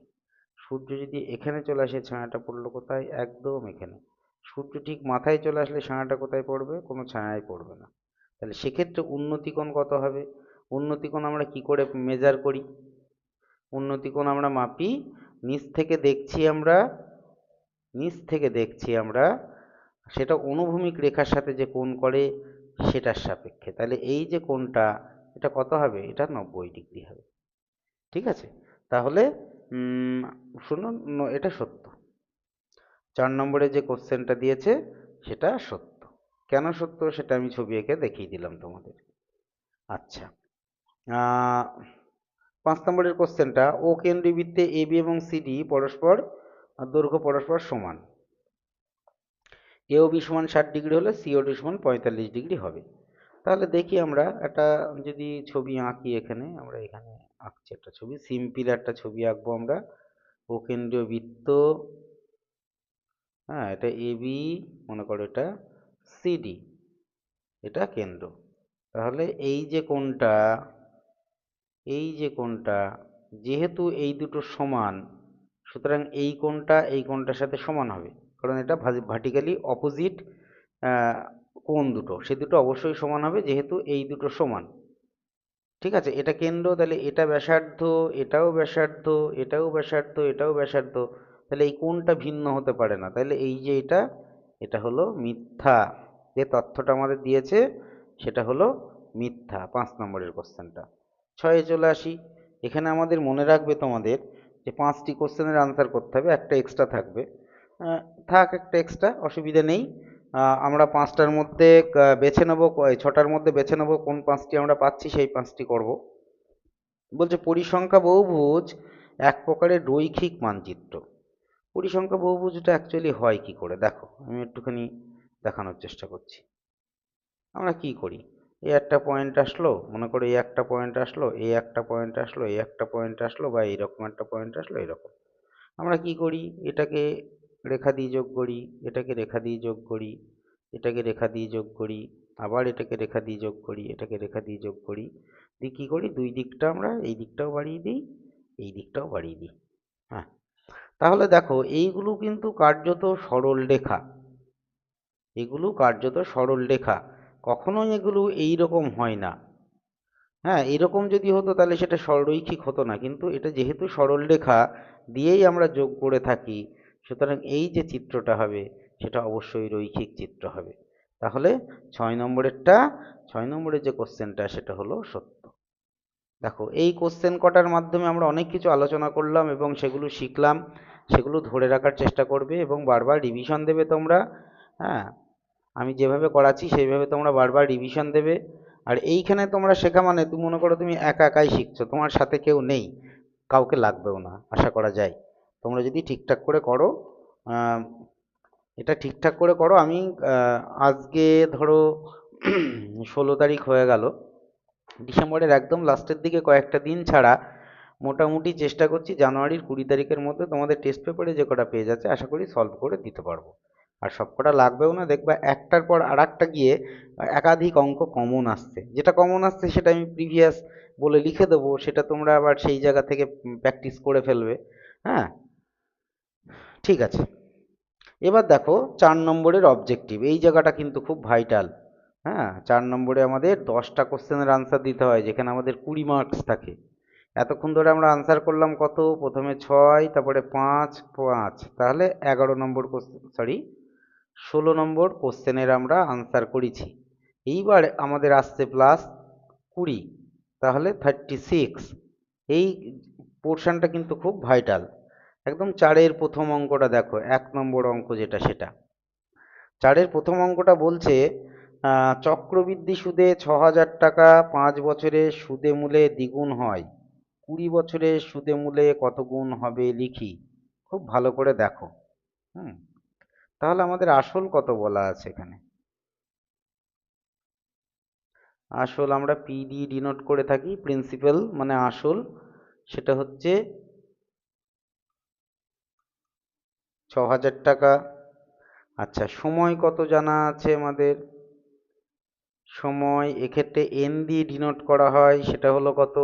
সূর্য যদি এখানে চলে আসে ছায়াটা পড়লো কোথায়? একদম এখানে। সূর্য ঠিক মাথায় চলে আসলে ছায়াটা কোথায় পড়বে? কোনো ছায়ায় পড়বে না। তাহলে সেক্ষেত্রে উন্নতি কোণ কত হবে? উন্নতি কোণ আমরা কি করে মেজার করি? উন্নতি কোণ আমরা মাপি, নিচ থেকে দেখছি আমরা, নিচ থেকে দেখছি আমরা, সেটা অনুভূমিক রেখার সাথে যে কোণ করে সেটার সাপেক্ষে। তাহলে এই যে কোণটা, এটা কত হবে? এটা 90 ডিগ্রি হবে। ঠিক আছে, তাহলে শুনুন, এটা সত্য। 4 নম্বরে যে কোশ্চেনটা দিয়েছে সেটা সত্য। কেন সত্য সেটা আমি ছবি এঁকে দেখিয়ে দিলাম তোমাদের। আচ্ছা, 5 নম্বরের কোশ্চেনটা, ও কেন্দ্রবৃত্তে এবি এবং সিডি পরস্পর দৈর্ঘ্য পরস্পর সমান। এওবি সমান 60 ডিগ্রি হলে সিওডি সমান 45 ডিগ্রি হবে। তাহলে দেখি আমরা একটা যদি ছবি আঁকি, এখানে আমরা এখানে আঁকছি একটা ছবি, সিম্পল একটা ছবি আঁকবো আমরা। ও কেন্দ্রীয় বৃত্ত, হ্যাঁ, এটা এবি, মনে করো এটা সিডি, এটা কেন্দ্র। তাহলে এই যে কোণটা, এই যে কোণটা, যেহেতু এই দুটো সমান, সুতরাং এই কোণটা এই কোণটার সাথে সমান হবে, কারণ এটা ভার্টিক্যালি অপোজিট কোণ দুটো, সে দুটো অবশ্যই সমান হবে যেহেতু এই দুটো সমান। ঠিক আছে, এটা কেন্দ্র, তাহলে এটা ব্যাসার্ধ, এটাও ব্যাসার্ধ, এটাও ব্যাসার্ধ, এটাও ব্যাসার্ধ, তাহলে এই কোণটা ভিন্ন হতে পারে না। তাহলে এই যে এটা, এটা হলো মিথ্যা। যে তথ্যটা আমাদের দিয়েছে সেটা হলো মিথ্যা। 5 নম্বরের কোশ্চেনটা। 6-এ চলে আসি। এখানে আমাদের মনে রাখবে তোমাদের যে 5টি কোশ্চেনের আনসার করতে হবে, একটা এক্সট্রা থাকবে। থাক, একটা এক্সট্রা, অসুবিধা নেই। আমরা 5টার মধ্যে বেছে নেবো, 6টার মধ্যে বেছে নেবো কোন 5টি আমরা পাচ্ছি, সেই 5টি করব। বলছে পরিসংখ্যা বহুভুজ এক প্রকারের রৈখিক মানচিত্র। পরিসংখ্যা বহুভুজটা অ্যাকচুয়ালি হয় কি করে দেখো, আমি একটুখানি দেখানোর চেষ্টা করছি। আমরা কি করি, এই একটা পয়েন্ট আসলো, মনে করো এই একটা পয়েন্ট আসলো, এই একটা পয়েন্ট আসলো, এই একটা পয়েন্ট আসলো, বা এইরকম একটা পয়েন্ট আসলো, এরকম আমরা কি করি, এটাকে রেখা দিয়ে যোগ করি, এটাকে রেখা দিয়ে যোগ করি, এটাকে রেখা দিয়ে যোগ করি, আবার এটাকে রেখা দিয়ে যোগ করি, এটাকে রেখা দিয়ে যোগ করি, দিয়ে কী করি, দুই দিকটা আমরা এই দিকটাও বাড়িয়ে দিই, এই দিকটাও বাড়িয়ে দিই। হ্যাঁ, তাহলে দেখো এইগুলো কিন্তু কার্যত সরল রেখা, এগুলো কার্যত সরল রেখা, কখনোই এগুলো এই রকম হয় না। হ্যাঁ, এরকম যদি হতো তাহলে সেটা সরলরৈখিক হতো না, কিন্তু এটা যেহেতু সরল রেখা দিয়েই আমরা যোগ করে থাকি, সুতরাং এই যে চিত্রটা হবে সেটা অবশ্যই রৈখিক চিত্র হবে। তাহলে 6 নম্বরেরটা, 6 নম্বরের যে কোশ্চেনটা সেটা হলো সত্য। দেখো এই কোশ্চেন কটার মাধ্যমে আমরা অনেক কিছু আলোচনা করলাম এবং সেগুলো শিখলাম, সেগুলো ধরে রাখার চেষ্টা করবে এবং বারবার রিভিশন দেবে তোমরা। হ্যাঁ, আমি যেভাবে করাচ্ছি সেইভাবে তোমরা বারবার রিভিশন দেবে। আর এইখানে তোমরা শেখা মানে তুমি মনে করো তুমি একা একাই শিখছো, তোমার সাথে কেউ নেই, কাউকে লাগবেও না আশা করা যায়। তোমরা যদি ঠিকঠাক করে করো, এটা ঠিকঠাক করে করো। আমি আজকে ধরো 16 তারিখ হয়ে গেল, ডিসেম্বরের একদম লাস্টের দিকে কয়েকটা দিন ছাড়া মোটামুটি চেষ্টা করছি জানুয়ারির 20 তারিখের মধ্যে তোমাদের টেস্ট পেপারে যে কটা পেজ আছে আশা করি সলভ করে দিতে পারবো। আর সব কটা লাগবেও না, দেখবা একটার পর আর একটা গিয়ে একাধিক অঙ্ক কমন আসছে, যেটা কমন আসছে সেটা আমি প্রিভিয়াস বলে লিখে দেবো, সেটা তোমরা আবার সেই জায়গা থেকে প্র্যাকটিস করে ফেলবে। হ্যাঁ, ঠিক আছে। এবার দেখো 4 নম্বরের অবজেক্টিভ, এই জায়গাটা কিন্তু খুব ভাইটাল। হ্যাঁ, 4 নম্বরে আমাদের 10টা কোশ্চেনের আনসার দিতে হয়, যেখানে আমাদের 20 মার্কস থাকে। এতক্ষণ ধরে আমরা আনসার করলাম কত? প্রথমে 6, তারপরে 5, 5, তাহলে 11 নম্বর কোশ্চেন, সরি 16 নম্বর কোশ্চেনের আমরা আনসার করেছি। এইবার আমাদের আসছে +20, তাহলে 36। এই পোর্শনটা কিন্তু খুব ভাইটাল। একদম 4-এর প্রথম অঙ্কটা দেখো, 1 নম্বর অঙ্ক যেটা, সেটা 4-এর প্রথম অঙ্কটা বলছে চক্রবৃদ্ধি সুদে 6,000 টাকা 5 বছরে সুদে মূলে দ্বিগুণ হয়, 20 বছরে সুদে মূলে কত গুণ হবে লিখি। খুব ভালো করে দেখো। হুম, তাহলে আমাদের আসল কত বলা আছে এখানে? আসল আমরা পি দিয়ে ডিনোট করে থাকি, প্রিন্সিপাল মানে আসল, সেটা হচ্ছে 6,000 টাকা। আচ্ছা, সময় কত জানা আছে আমাদের? সময় এক্ষেত্রে এন দিয়ে ডিনোট করা হয়, সেটা হলো কত?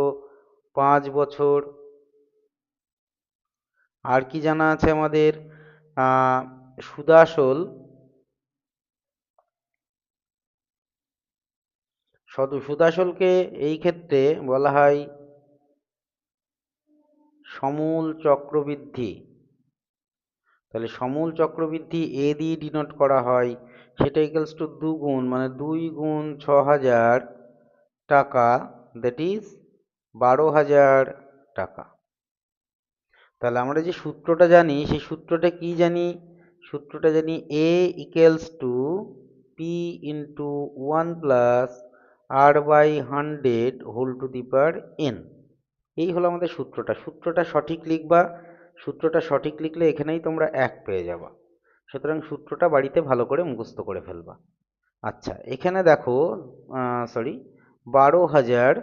5 বছর। আর কি জানা আছে আমাদের? সুদাসল, সুদাসলকে এই ক্ষেত্রে বলা হয় সমূল চক্রবৃদ্ধি। তাহলে সমূল চক্রবৃদ্ধি এ দিয়ে ডিনোট করা হয়, সেটা ইকুয়ালস টু 2 গুণ, মানে 2 গুণ 6,000 টাকা, দ্যাট ইজ 12,000 টাকা। তাহলে আমরা যে সূত্রটা জানি, সেই সূত্রটা কি জানি? সূত্রটা জানি A equals to P into 1 plus R by 100 whole to the power N. এই হলো আমাদের সূত্রটা। সূত্রটা সঠিক লিখবা, সূত্রটা সঠিক লিখলে এখানেই তোমরা 1 পেয়ে যাবা। সুতরাং সূত্রটা বাড়িতে ভালো করে মুখস্থ করে ফেলবা। আচ্ছা, এখানে দেখো, সরি 12,000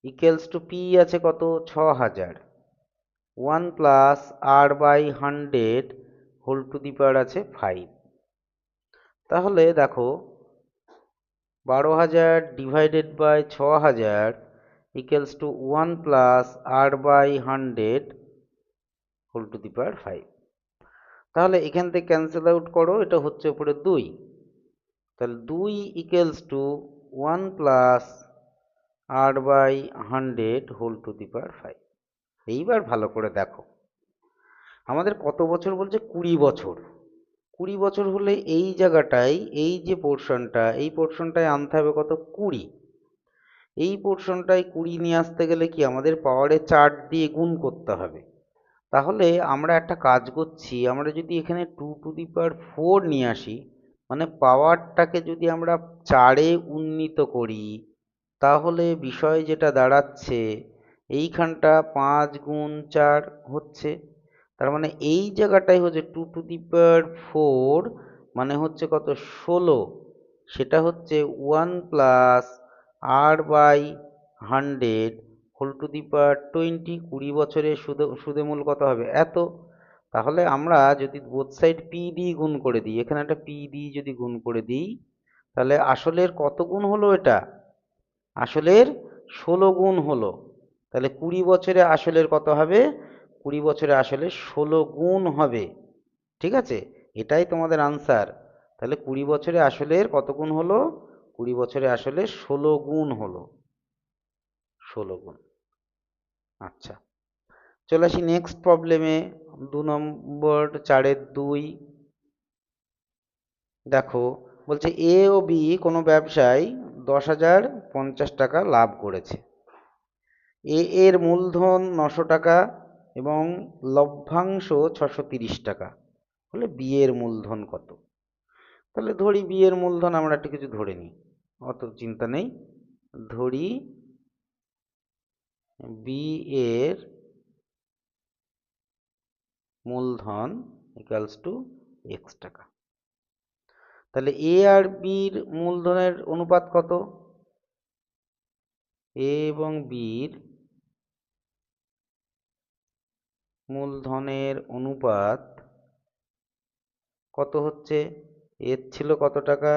ইকুয়ালস টু পি আছে কত? 6,000, 1 plus R by 100 whole to the power আছে 5। তাহলে দেখো 12,000 divided by 6,000 equals to 1 plus R by 100 whole to the power 5। তাহলে এখান থেকে ক্যান্সেল আউট করো, এটা হচ্ছে উপরে 2। তাহলে 2 equals to 1 plus R by 100 whole to the power 5। এইবার ভালো করে দেখো, আমাদের কত বছর বলছে? 20 বছর। 20 বছর হলে এই জায়গাটায়, এই যে পোর্শনটা, এই পোর্শনটায় আনতে হবে কত? 20। এই পোর্শনটায় 20 নিয়ে আসতে গেলে কি আমাদের পাওয়ারে 4 দিয়ে গুণ করতে হবে। তাহলে আমরা একটা কাজ করছি, আমরা যদি এখানে 2 টু দি পাওয়ার 4 নিয়ে আসি, মানে পাওয়ারটাকে যদি আমরা 4-এ উন্নীত করি, তাহলে বিষয় যেটা দাঁড়াচ্ছে, এইখানটা 5 গুণ 4 হচ্ছে। তার মানে এই জায়গাটাই হচ্ছে 2 টু দি পাওয়ার 4, মানে হচ্ছে কত? 16। সেটা হচ্ছে 1 plus R by 100 whole to the power 20। 20 বছরে সুদে মূল কত হবে? এত। তাহলে আমরা যদি বোথ সাইড পি দিয়ে গুণ করে দিই, এখানে একটা পি দিয়ে যদি গুণ করে দিই, তাহলে আসলের কত গুণ হলো এটা? আসলের 16 গুণ হলো। তাহলে 20 বছরে আসলের কত হবে? 20 বছরে আসলে 16 গুণ হবে। ঠিক আছে, এটাই তোমাদের আনসার। তাহলে 20 বছরে আসলের কত গুণ হলো? 20 বছরে আসলে 16 গুণ হলো। 16 গুণ। আচ্ছা, চলে আসি নেক্সট প্রবলেমে। 2 নম্বর 4-এর 2। দেখো, বলছে এ ও বি কোনো ব্যবসায় 10,050 টাকা লাভ করেছে। এ এর মূলধন 900 টাকা এবং লভ্যাংশ 630 টাকা, হলে বি এর মূলধন কত? তাহলে ধরি বি এর মূলধন আমরা একটা কিছু ধরে নিই, অত চিন্তা নেই। ধরি বি এর মূলধন ইকুয়ালস টু এক্স টাকা। তাহলে এ আর বির মূলধনের অনুপাত কত? এ এবং বির মূলধনের অনুপাত কত হচ্ছে? এর ছিল কত টাকা?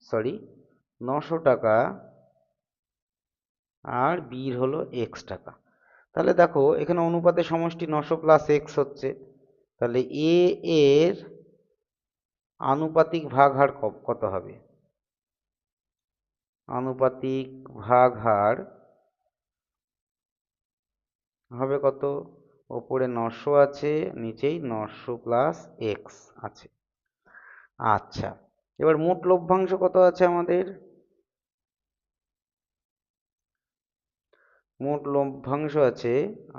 সরি 900 টাকা, আর বির হলো এক্স টাকা। তাহলে দেখো এখানে অনুপাতের সমষ্টি 900 প্লাস এক্স হচ্ছে। তাহলে এ এর আনুপাতিক ভাগ হার কত হবে? আনুপাতিক ভাগ হার হবে কত? ওপরে 900 আছে, নিচেই 900 প্লাস এক্স আছে। আচ্ছা, এবার মোট লভ্যাংশ কত আছে আমাদের? মোট লভ্যাংশ আছে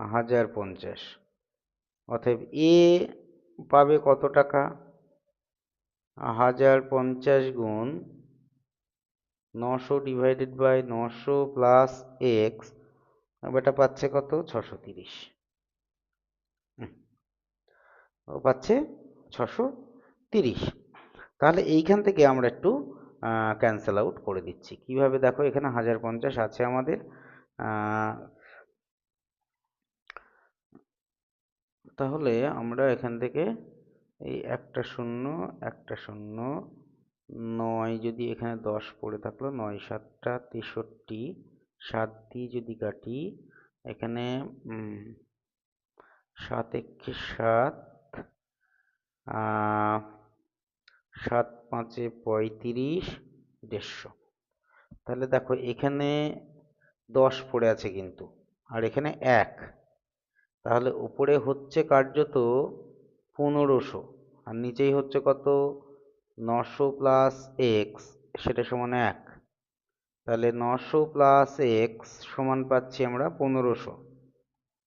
1050। অতএব এ পাবে কত টাকা? 1050 গুণ 900 ডিভাইডেড বাই 900 প্লাস এক্স, এটা পাচ্ছে কত? 630। ও পাচ্ছে 630। তাহলে এইখান থেকে আমরা একটু ক্যান্সেল আউট করে দিচ্ছি। কিভাবে দেখো, এখানে 1050 আছে আমাদের, তাহলে আমরা এখান থেকে এই একটা শূন্য, একটা শূন্য, 9 যদি এখানে 10 পড়ে থাকলো, 9 7টা 63, 7 দিয়ে যদি কাটি, এখানে 7 একে 7, 7 5 35, 150। তাহলে দেখো এখানে 10 পড়ে আছে কিন্তু, আর এখানে 1, তাহলে উপরে হচ্ছে কার্যত 1500, আর নিচেই হচ্ছে কত? 900 প্লাস এক্স, সেটা সমান 1। তাহলে 900 প্লাস এক্স সমান পাচ্ছি আমরা 1500,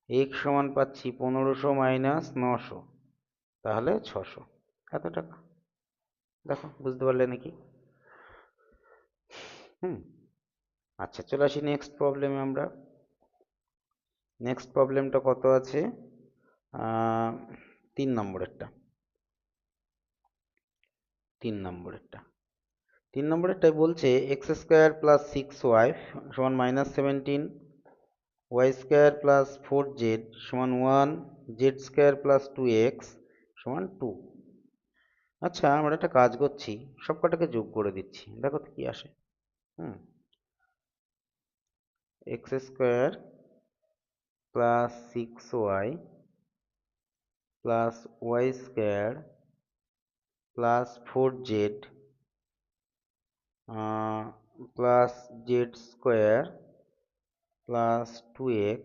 এক্স সমান পাচ্ছি 1500 মাইনাস 900, তাহলে 600। এত টাকা। দেখো, বুঝতে পারলে নাকি? আচ্ছা, চলে আসি নেক্সট প্রবলেমে আমরা। নেক্সট প্রবলেমটা কত আছে? 3 নম্বরেরটা। 3 নম্বরেরটাই বলছে এক্স স্কোয়ার প্লাস 6y সমান minus 17, Y square plus 4z সমান 1, জেড স্কোয়ার প্লাস 2x সমান 2। আচ্ছা, আমরা একটা কাজ করছি, সব কটাকে যোগ করে দিচ্ছি, দেখো তো কি আসে। X square plus 6y plus Y square plus 4z plus Z square plus 2x।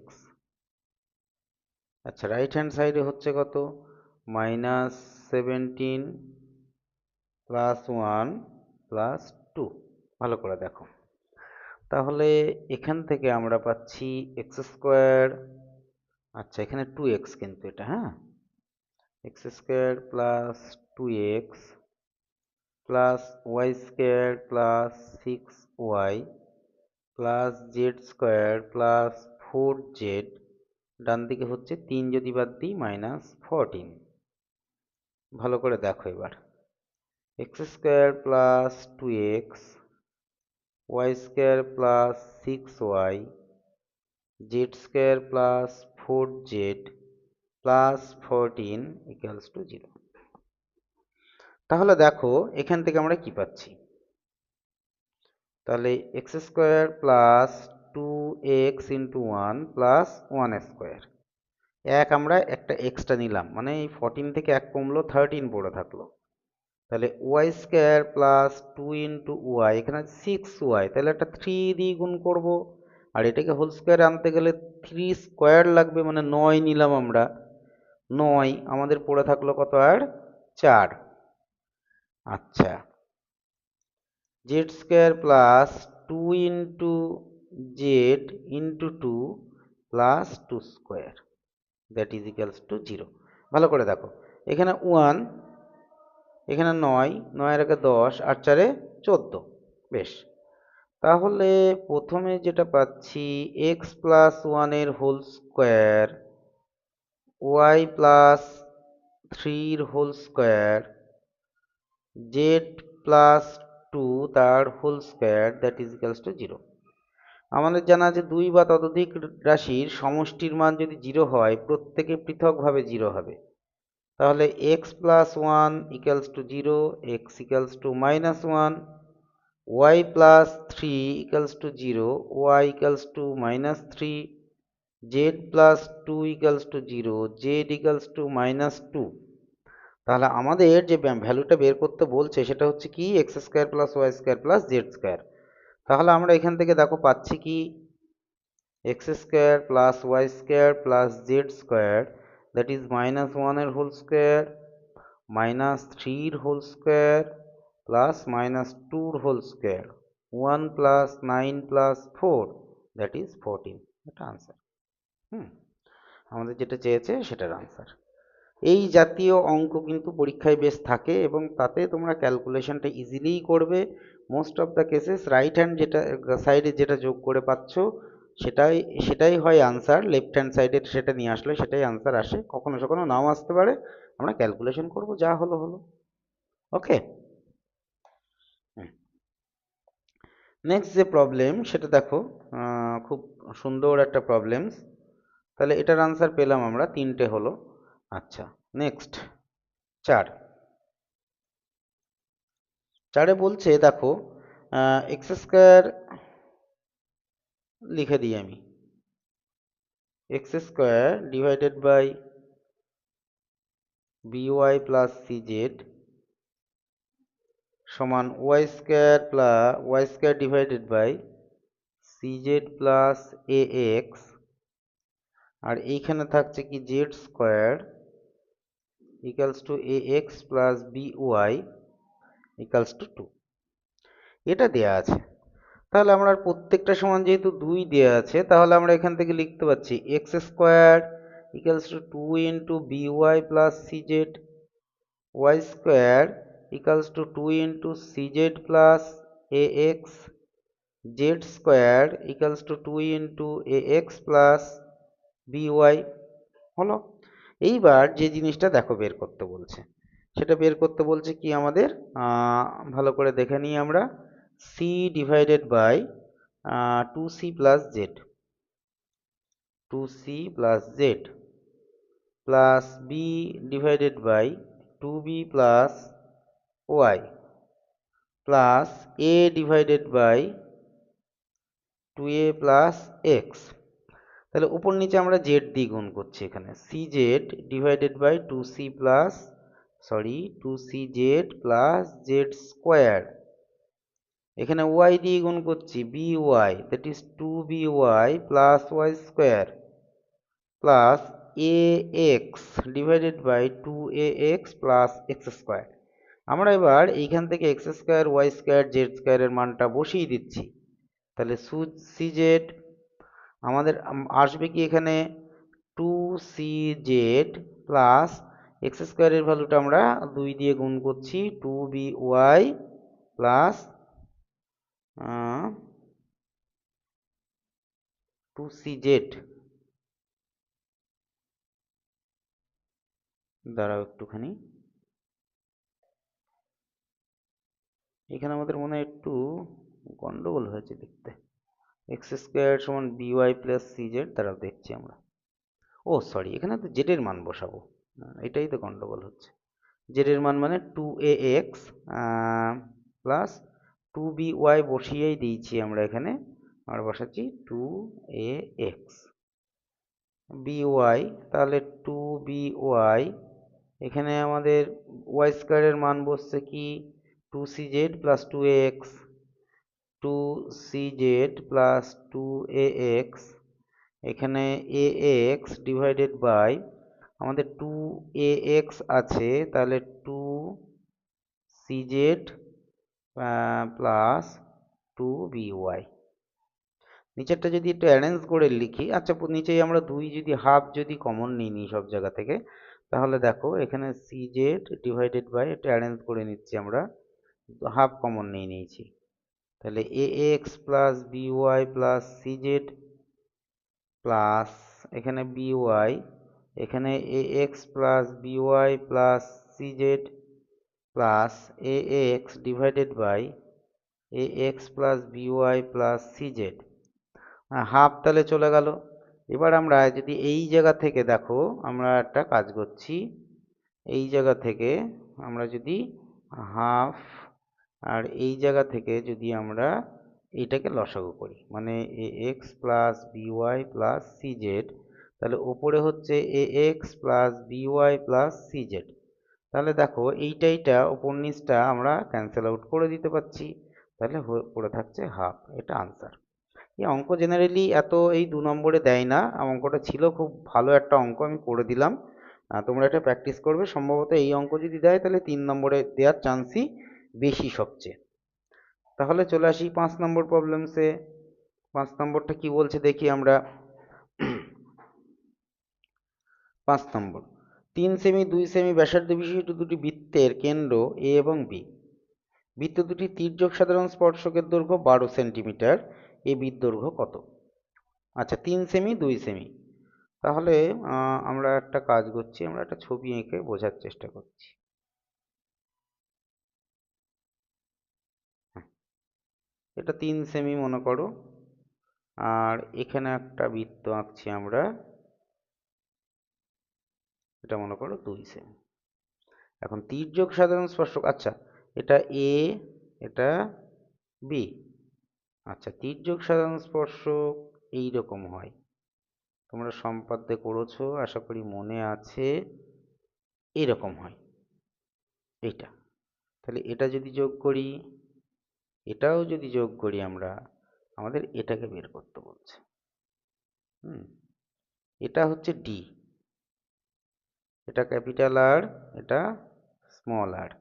আচ্ছা, রাইট হ্যান্ড সাইডে হচ্ছে কত? Minus 17 plus 1 plus 2। ভালো করে দেখো, তাহলে এখান থেকে আমরা পাচ্ছি এক্স স্কোয়ার, আচ্ছা এখানে 2x কিন্তু এটা, X square plus 2x plus Y square plus 6y plus Z square plus 4z, ডান দিকে হচ্ছে 3 যদি বাদ দিই মাইনাস 14। ভালো করে দেখো এবার, X square plus 2x, Y square plus 6y, Z square plus 4z plus 14 equals to 0। তাহলে দেখো এখান থেকে আমরা কি পাচ্ছি? তাহলে x square plus 2x into 1 plus 1 square, আমরা একটা এক্সট্রা নিলাম, মানে এই 14 থেকে 1 কমলো, 13 পড়ে থাকলো। তাহলে y square plus 2 into y, এখানে 6y, তাহলে একটা 3 দিয়ে গুণ করব, আর এটাকে হোল স্কোয়ারে আনতে গেলে 3 স্কোয়ার লাগবে, মানে 9 নিলাম আমরা। 9 আমাদের পড়ে থাকলো কত? আর 4। আচ্ছা, Z square plus 2 into Z into 2 plus 2 square, that is equals to 0। ভালো করে দেখো, এখানে 1, এখানে 9, 9 এর 10, আর 4 14। বেশ, তাহলে প্রথমে যেটা পাচ্ছি এক্স প্লাস 1 এর whole square, y plus 3 whole square, z plus 2 তার whole square, that is equals to 0। আমাদের জানা আছে 2 বা ততোধিক রাশির সমষ্টির মান যদি 0 হয়, প্রত্যেকে পৃথকভাবে 0 হবে। তাহলে x plus 1 equals to 0, x equals to minus 1, y plus 3 equals to 0, y equals to minus 3, z plus 2 equals to 0, z equals to minus 2। তাহলে আমাদের যে ভ্যালুটা বের করতে বলছে সেটা হচ্ছে কি x square plus Y square plus Z square. তাহলে আমরা এখান থেকে দেখো পাচ্ছি কি x square plus Y square plus Z square, that is minus ওয়ানের হোল স্কোয়ার মাইনাস থ্রির হোল স্কোয়ার প্লাস মাইনাস টুর whole square, 1 plus 9 plus 4, that is 14। এটা আনসার। আমাদের যেটা চেয়েছে সেটার আনসার। এই জাতীয় অঙ্ক কিন্তু পরীক্ষায় বেশ থাকে এবং তাতে তোমরা ক্যালকুলেশনটা ইজিলিই করবে। Most of the cases right hand যেটা সাইডে যেটা যোগ করে পাচ্ছ সেটাই সেটাই হয় আনসার, লেফট হ্যান্ড সাইডে সেটা নিয়ে আসলে সেটাই আনসার আসে, কখনো কখনো নাও আসতে পারে। আমরা ক্যালকুলেশন করব, যা হলো হলো। ওকে, নেক্সট যে প্রবলেম সেটা দেখো, খুব সুন্দর একটা প্রবলেমস। তাহলে এটার আনসার পেলাম আমরা, তিনটে হলো। আচ্ছা, নেক্সট 4। চারে বলছে দেখো এক্স স্কোয়ার, লিখে দিই আমি, X square divided by B Y plus C Z সমান Y square divided by C Z plus A X, আর এইখানে থাকছে কি Z square equals to A x plus B Y equals to 2। এটা দেয়া আছে। তাহলে আমরা প্রত্যেকটা সমান যেহেতু 2 দেওয়া আছে, তাহলে আমরা এখান থেকে লিখতে পাচ্ছি x square equals to 2 into b y plus সিজেড, y square equals to 2 into সিজেড plus A x, z square equals to 2 into a x plus b y. হলো। এইবার যে জিনিসটা দেখো বের করতে বলছে, সেটা বের করতে বলছে কি আমাদের, ভালো করে দেখে নিই আমরা, c divided by 2c plus z, 2c plus z plus b divided by 2b plus y plus a divided by 2a plus x. তাহলে উপর নিচে আমরা জেড দিয়ে গুণ করছি, এখানে c z divided by 2c জেড প্লাস জেড স্কোয়ার, এখানে ওয়াই দিয়ে গুণ করছি b y, that is 2by plus Y square plus A x divided by 2ax plus x square. আমরা এবার এইখান থেকে x square y square z স্কোয়ারের মানটা বসিয়ে দিচ্ছি। তাহলে সি জেড আমাদের আসবে কি এখানে 2c প্লাস এক্স স্কোয়ারের ভ্যালুটা আমরা 2 দিয়ে গুণ করছি 2by প্লাস 2c দাঁড়াও একটুখানি, এখানে আমাদের মনে হয় একটু গন্ডগোল হয়েছে লিখতে। এক্স স্কোয়ার সমান বিওয়াই প্লাস সিজেড, দাঁড়াও দেখছি আমরা। ও সরি, এখানে তো জেডের মান বসাবো, এটাই তো গন্ডগোল হচ্ছে। জেডের মান মানে 2ax প্লাস 2by বসিয়েই দিয়েছি আমরা এখানে, আমরা বসাচ্ছি 2ax by, তাহলে 2by, এখানে আমাদের ওয়াই স্কোয়ারের মান বসছে কি 2cz plus 2ax, 2cz plus 2ax, এখানে ax ডিভাইডেড বাই আমাদের 2ax আছে, তাহলে 2cz প্লাস 2by। নিচেরটা যদি একটু অ্যারেঞ্জ করে লিখি, আচ্ছা নিচেই আমরা 2 যদি হাফ যদি কমন নিই সব জায়গা থেকে, তাহলে দেখো এখানে cz ডিভাইডেড বাই, একটু অ্যারেঞ্জ করে নিচ্ছি আমরা, হাফ কমন নিয়েছি, তাহলে ax plus by plus cz plus এখানে by, এখানে ax plus by plus cz plus ax divided by ax plus by plus cz, half তাহলে চলে গেল। এবার আমরা যদি এই জায়গা থেকে দেখো, আমরা একটা কাজ করছি, এই জায়গা থেকে আমরা যদি হাফ আর এই জায়গা থেকে যদি আমরা এইটাকে লসাগু করি, মানে ax plus by plus cz, তাহলে ওপরে হচ্ছে ax plus by plus cz, তাহলে দেখো এইটা ওপর নিচটা আমরা ক্যান্সেল আউট করে দিতে পারছি, তাহলে পড়ে থাকছে হাফ, এটা আনসার। এই অঙ্ক জেনারেলি এত এই 2 নম্বরে দেয় না, অঙ্কটা ছিল খুব ভালো একটা অঙ্ক, আমি করে দিলাম। তোমরা এটা প্র্যাকটিস করবে, সম্ভবত এই অঙ্ক যদি দেয় তাহলে 3 নম্বরে দেওয়ার চান্সই বেশি সবচেয়ে। তাহলে চলে আসি 5 নম্বর প্রবলেমসে। 5 নম্বরটা কি বলছে দেখি আমরা। 5 নম্বর, 3 সেমি 2 সেমি ব্যাসার্ধ বিশিষ্ট দুটি বৃত্তের কেন্দ্র এ এবং বি। বৃত্ত দুটি তির্যক সাধারণ স্পর্শকের দৈর্ঘ্য 12 সেন্টিমিটার, এ বির দৈর্ঘ্য কত? আচ্ছা, 3 সেমি 2 সেমি। তাহলে আমরা একটা কাজ করছি, আমরা একটা ছবি এঁকে বোঝার চেষ্টা করছি। এটা 3 সেমি মনে করো, আর এখানে একটা বৃত্ত আঁকছি আমরা, এটা মনে করো 2 সেমি। এখন তির্যক সাধারণ স্পর্শক, আচ্ছা এটা এ, এটা বি। আচ্ছা, তির্যক সাধারণ স্পর্শক এইরকম হয়, তোমরা সম্পাদ্যে করেছো আশা করি মনে আছে, এরকম হয় এইটা। তাহলে এটা যদি যোগ করি, এটাও যদি যোগ করি আমরা, আমাদের এটাকে বের করতে বলছে। এটা হচ্ছে ডি, এটা ক্যাপিটাল আর, এটা স্মল আর।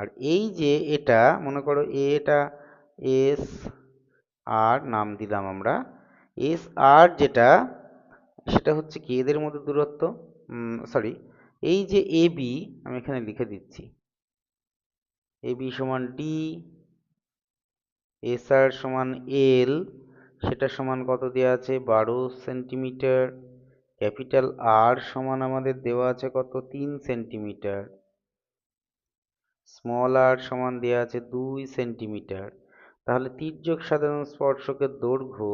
আর এই যে এটা মনে করো এটা এস আর নাম দিলাম আমরা, এস আর যেটা, সেটা হচ্ছে কি এদের মধ্যে দূরত্ব, সরি, এই যে এ বি আমি এখানে লিখে দিচ্ছি, এ বি সমান ডি, এস আর সমান এল, সেটা সমান কত দেওয়া আছে 12 সেন্টিমিটার, ক্যাপিটাল আর সমান আমাদের দেওয়া আছে কত 3 সেন্টিমিটার, স্মল আর সমান দেওয়া আছে 2 সেন্টিমিটার। তাহলে তির্যক সাধারণ স্পর্শকের দৈর্ঘ্য,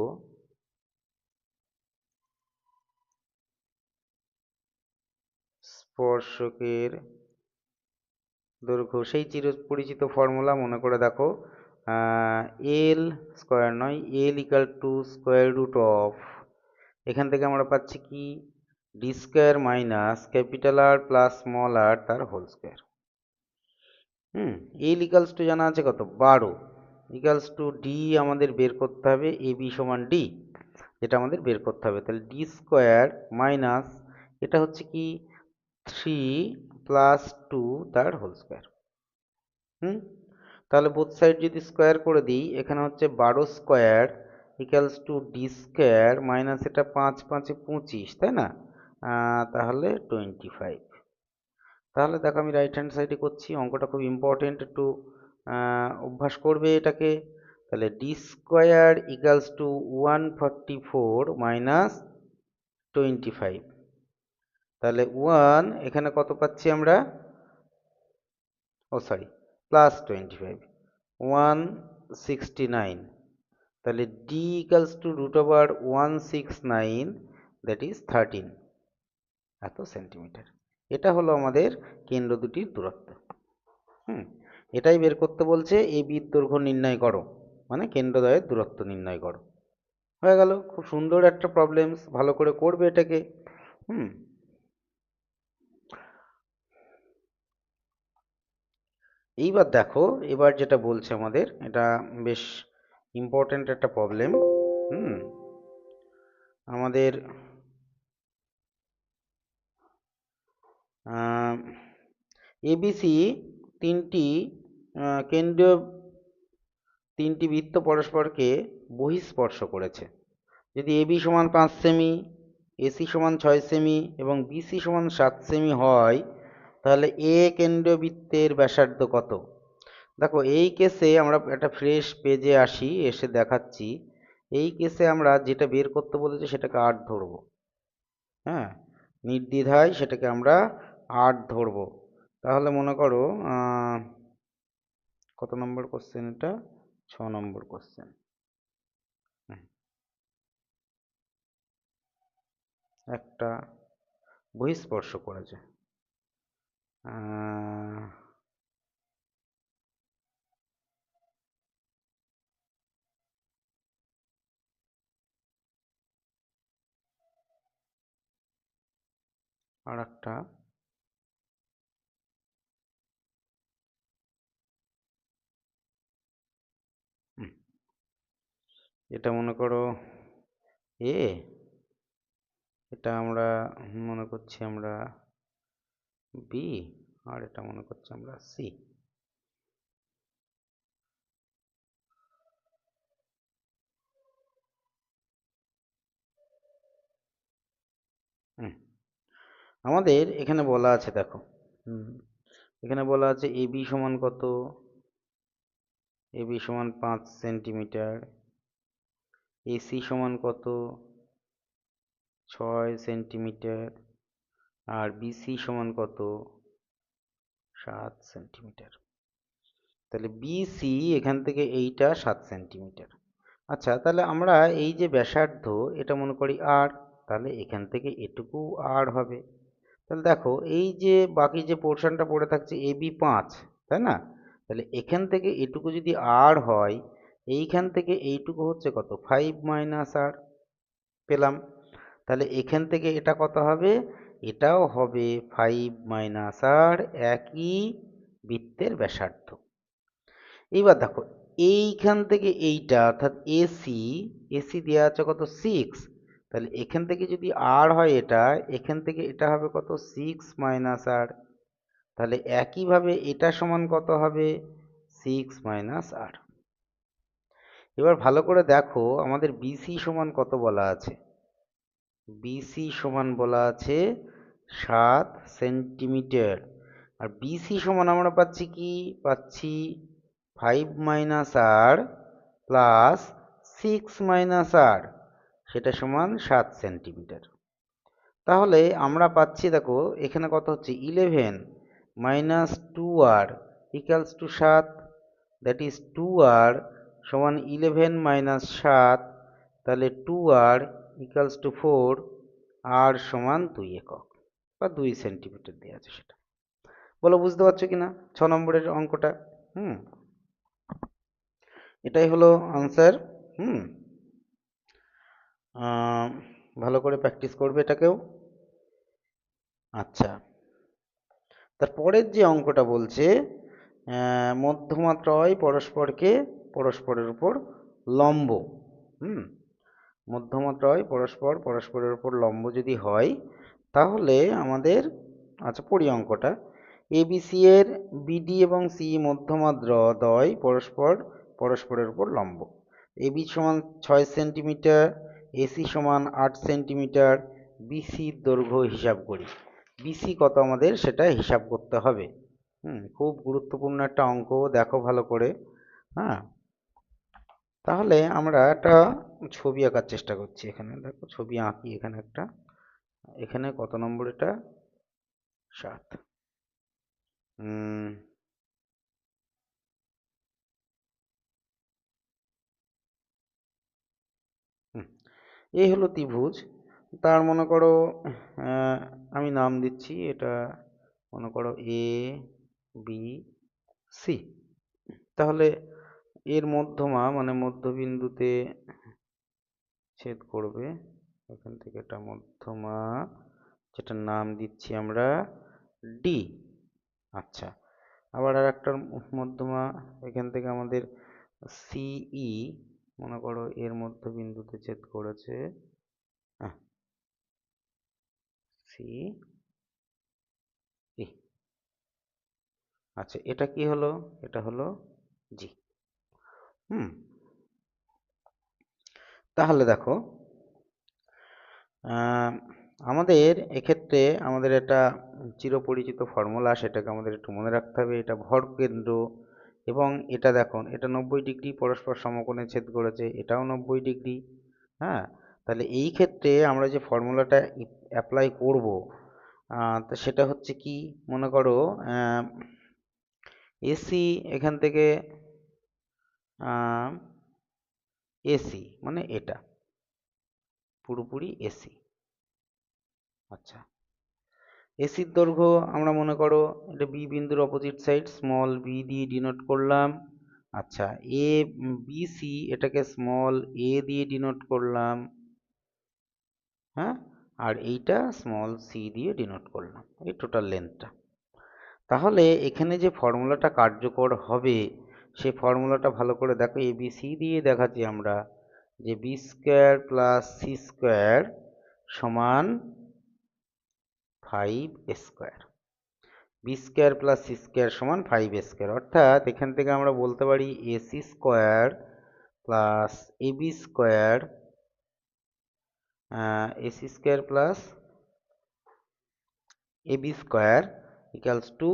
স্পর্শকের দৈর্ঘ্য সেই চিরপরিচিত ফর্মুলা মনে করে দেখো, এল স্কোয়ার নয়, L equal to square root of, এখান থেকে আমরা পাচ্ছি কি D square minus capital R plus small R তার whole square. L equals to জানা আছে কত 12, ইকালস টু ডি আমাদের বের করতে হবে, এ বি সমান ডি, যেটা আমাদের বের করতে হবে। তাহলে ডি স্কোয়ার মাইনাস এটা হচ্ছে কি 3 প্লাস 2 তার হোল স্কোয়ার। তাহলে বোথ সাইড যদি স্কোয়ার করে দিই, এখানে হচ্ছে 12 square equals two D square minus এটা 5 5 25, তাই না? তাহলে 25। তাহলে দেখো আমি রাইট হ্যান্ড সাইডে করছি, অঙ্কটা খুব ইম্পর্টেন্ট, একটু অভ্যাস করবে এটাকে। তাহলে D square equals two 144 minus 25, তাহলে 1 এখানে কত পাচ্ছি আমরা, ও সরি প্লাস 25, 169, তাহলে d equals to root over 169, that is 13 এত সেন্টিমিটার। এটা হলো আমাদের কেন্দ্র দুটির দূরত্ব। এটাই বের করতে বলছে, এ বির দৈর্ঘ্য নির্ণয় করো, মানে কেন্দ্রদ্বয়ের দূরত্ব নির্ণয় করো। হয়ে গেল, খুব সুন্দর একটা প্রবলেমস, ভালো করে করবে এটাকে। এইবার দেখো, এবার যেটা বলছে আমাদের, এটা বেশ ইম্পর্টেন্ট একটা প্রবলেম। আমাদের এবিসি তিনটি কেন্দ্রীয় তিনটি বৃত্ত পরস্পরকে বহিঃস্পর্শ করেছে। যদি এবি সমান 5 সেমি, এসি সমান 6 সেমি এবং বিসি সমান 7 সেমি হয়, তাহলে এ কেন্দ্রীয় বৃত্তের ব্যাসার্ধ কত? দেখো এই কেসে আমরা একটা ফ্রেশ পেজে আসি, এসে দেখাচ্ছি। এই কেসে আমরা যেটা বের করতে বলেছি সেটাকে 8 ধরবো। হ্যাঁ, নির্দ্বিধায় সেটাকে আমরা 8 ধরবো। তাহলে মনে করো কত নম্বর কোশ্চেন এটা, 6 নম্বর কোশ্চেন। একটা বহিঃস্পর্শ করেছে, আর একটা এটা মনে করো এ, এটা আমরা মনে করছি আমরা বি, আর এটা মনে করছি আমরা সি। আমাদের এখানে বলা আছে দেখো, এখানে বলা আছে এবি সমান কত, এবি সমান 5 সেন্টিমিটার, এসি সমান কত 6 সেন্টিমিটার, আর বিসি সমান কত 7 সেন্টিমিটার। তাহলে বিসি এখান থেকে এইটা 7 সেন্টিমিটার। আচ্ছা, তাহলে আমরা এই যে ব্যাসার্ধ এটা মনে করি আর, তাহলে এখান থেকে এটুকু আর হবে। তাহলে দেখো এই যে বাকি যে পোর্শনটা পড়ে থাকছে এবি 5, তাই না? তাহলে এখান থেকে এটুকু যদি আর হয়, এইখান থেকে এইটুকু হচ্ছে কত 5 মাইনাস আর, পেলাম। তাহলে এখান থেকে এটা কত হবে, এটাও হবে 5 মাইনাস আর, একই বৃত্তের ব্যাসার্ধ। এইবার দেখো এইখান থেকে এইটা অর্থাৎ এসি, এসি দেওয়া আছে কত 6, তাহলে এখান থেকে যদি আর হয় এটা, এখান থেকে এটা হবে কত 6 মাইনাস আর, তাহলে একইভাবে এটা সমান কত হবে 6 মাইনাস আর। এবার ভালো করে দেখো আমাদের বিসি সমান কত বলা আছে, বিসি সমান বলা আছে 7 সেন্টিমিটার, আর বিসি সমান আমরা পাচ্ছি কি, পাচ্ছি 5 মাইনাস আর প্লাস 6 মাইনাস আর, সেটা সমান 7 সেন্টিমিটার। তাহলে আমরা পাচ্ছি দেখো এখানে কত হচ্ছে 11 minus 2r equals to 7, that is 2r সমান 11 মাইনাস 7, তাহলে 2r ইকুয়ালস টু 4, আর সমান 2 একক বা 2 সেন্টিমিটার দেওয়া আছে সেটা। বলো বুঝতে পারছো কিনা 6 নম্বরের অঙ্কটা? এটাই হলো আনসার। হুম ভালো করে প্র্যাকটিস করবে এটাকেও। আচ্ছা, তারপরের যে অঙ্কটা বলছে মধ্যমাত্রয় পরস্পরকে পরস্পরের উপর লম্ব। মধ্যমাত্রয় পরস্পরের উপর লম্ব যদি হয় তাহলে আমাদের, আচ্ছা পড়ি অঙ্কটা, এবিসি এর বিডি এবং সি মধ্যমাত্রদ্বয় পরস্পরের উপর লম্ব। এবি সমান 6 সেন্টিমিটার, এসি সমান 8 সেন্টিমিটার, বিসির দৈর্ঘ্য হিসাব করি। বিসি কত আমাদের সেটা হিসাব করতে হবে। খুব গুরুত্বপূর্ণ একটা অঙ্ক, দেখো ভালো করে। হ্যাঁ, তাহলে আমরা একটা ছবি আঁকার চেষ্টা করছি। এখানে দেখো ছবি আঁকি, এখানে একটা, এখানে কত নম্বর এটা 7। এই হলো ত্রিভুজ, তার মনে করো আমি নাম দিচ্ছি, এটা মনে করো এ বি সি। তাহলে এর মধ্যমা মানে মধ্যবিন্দুতে ছেদ করবে, এখান থেকে এটা মধ্যমা, যেটার নাম দিচ্ছি আমরা ডি। আচ্ছা, আবার আর একটা মধ্যমা এখান থেকে আমাদের সিই, মনে করো এর মধ্যবিন্দুতে ছেদ করেছে সি ই। আচ্ছা, এটা কি হলো, এটা হলো জি। তাহলে দেখো আমাদের এক্ষেত্রে আমাদের একটা চিরপরিচিত ফর্মুলা, সেটাকে আমাদের একটু মনে রাখতে হবে। এটা ভরকেন্দ্র, এবং এটা দেখুন এটা 90 ডিগ্রি পরস্পর সমকোণে ছেদ করেছে, এটাও 90 ডিগ্রি। হ্যাঁ, তাহলে এই ক্ষেত্রে আমরা যে ফর্মুলাটা অ্যাপ্লাই করব, তো সেটা হচ্ছে কি, মনে করো এসি এখান থেকে এসি মানে এটা পুরোপুরি এসি। আচ্ছা, এসির দৈর্ঘ্য আমরা মনে করো এটা বি বিন্দুর অপোজিট সাইড স্মল বি দিয়ে ডিনোট করলাম। আচ্ছা, এ বিসি এটাকে স্মল এ দিয়ে ডিনোট করলাম। হ্যাঁ, আর এইটা স্মল সি দিয়ে ডিনোট করলাম, এই টোটাল লেন্থটা। তাহলে এখানে যে ফর্মুলাটা কার্যকর হবে সেই ফর্মুলাটা ভালো করে দেখো, এবিসি দিয়ে দেখাচ্ছি আমরা, যে b square plus C square সমান 5 square. B square plus C square সমান 5 স্কোয়ার, অর্থাৎ এখান থেকে আমরা বলতে পারি AC square plus AB square, AC square plus AB square equals to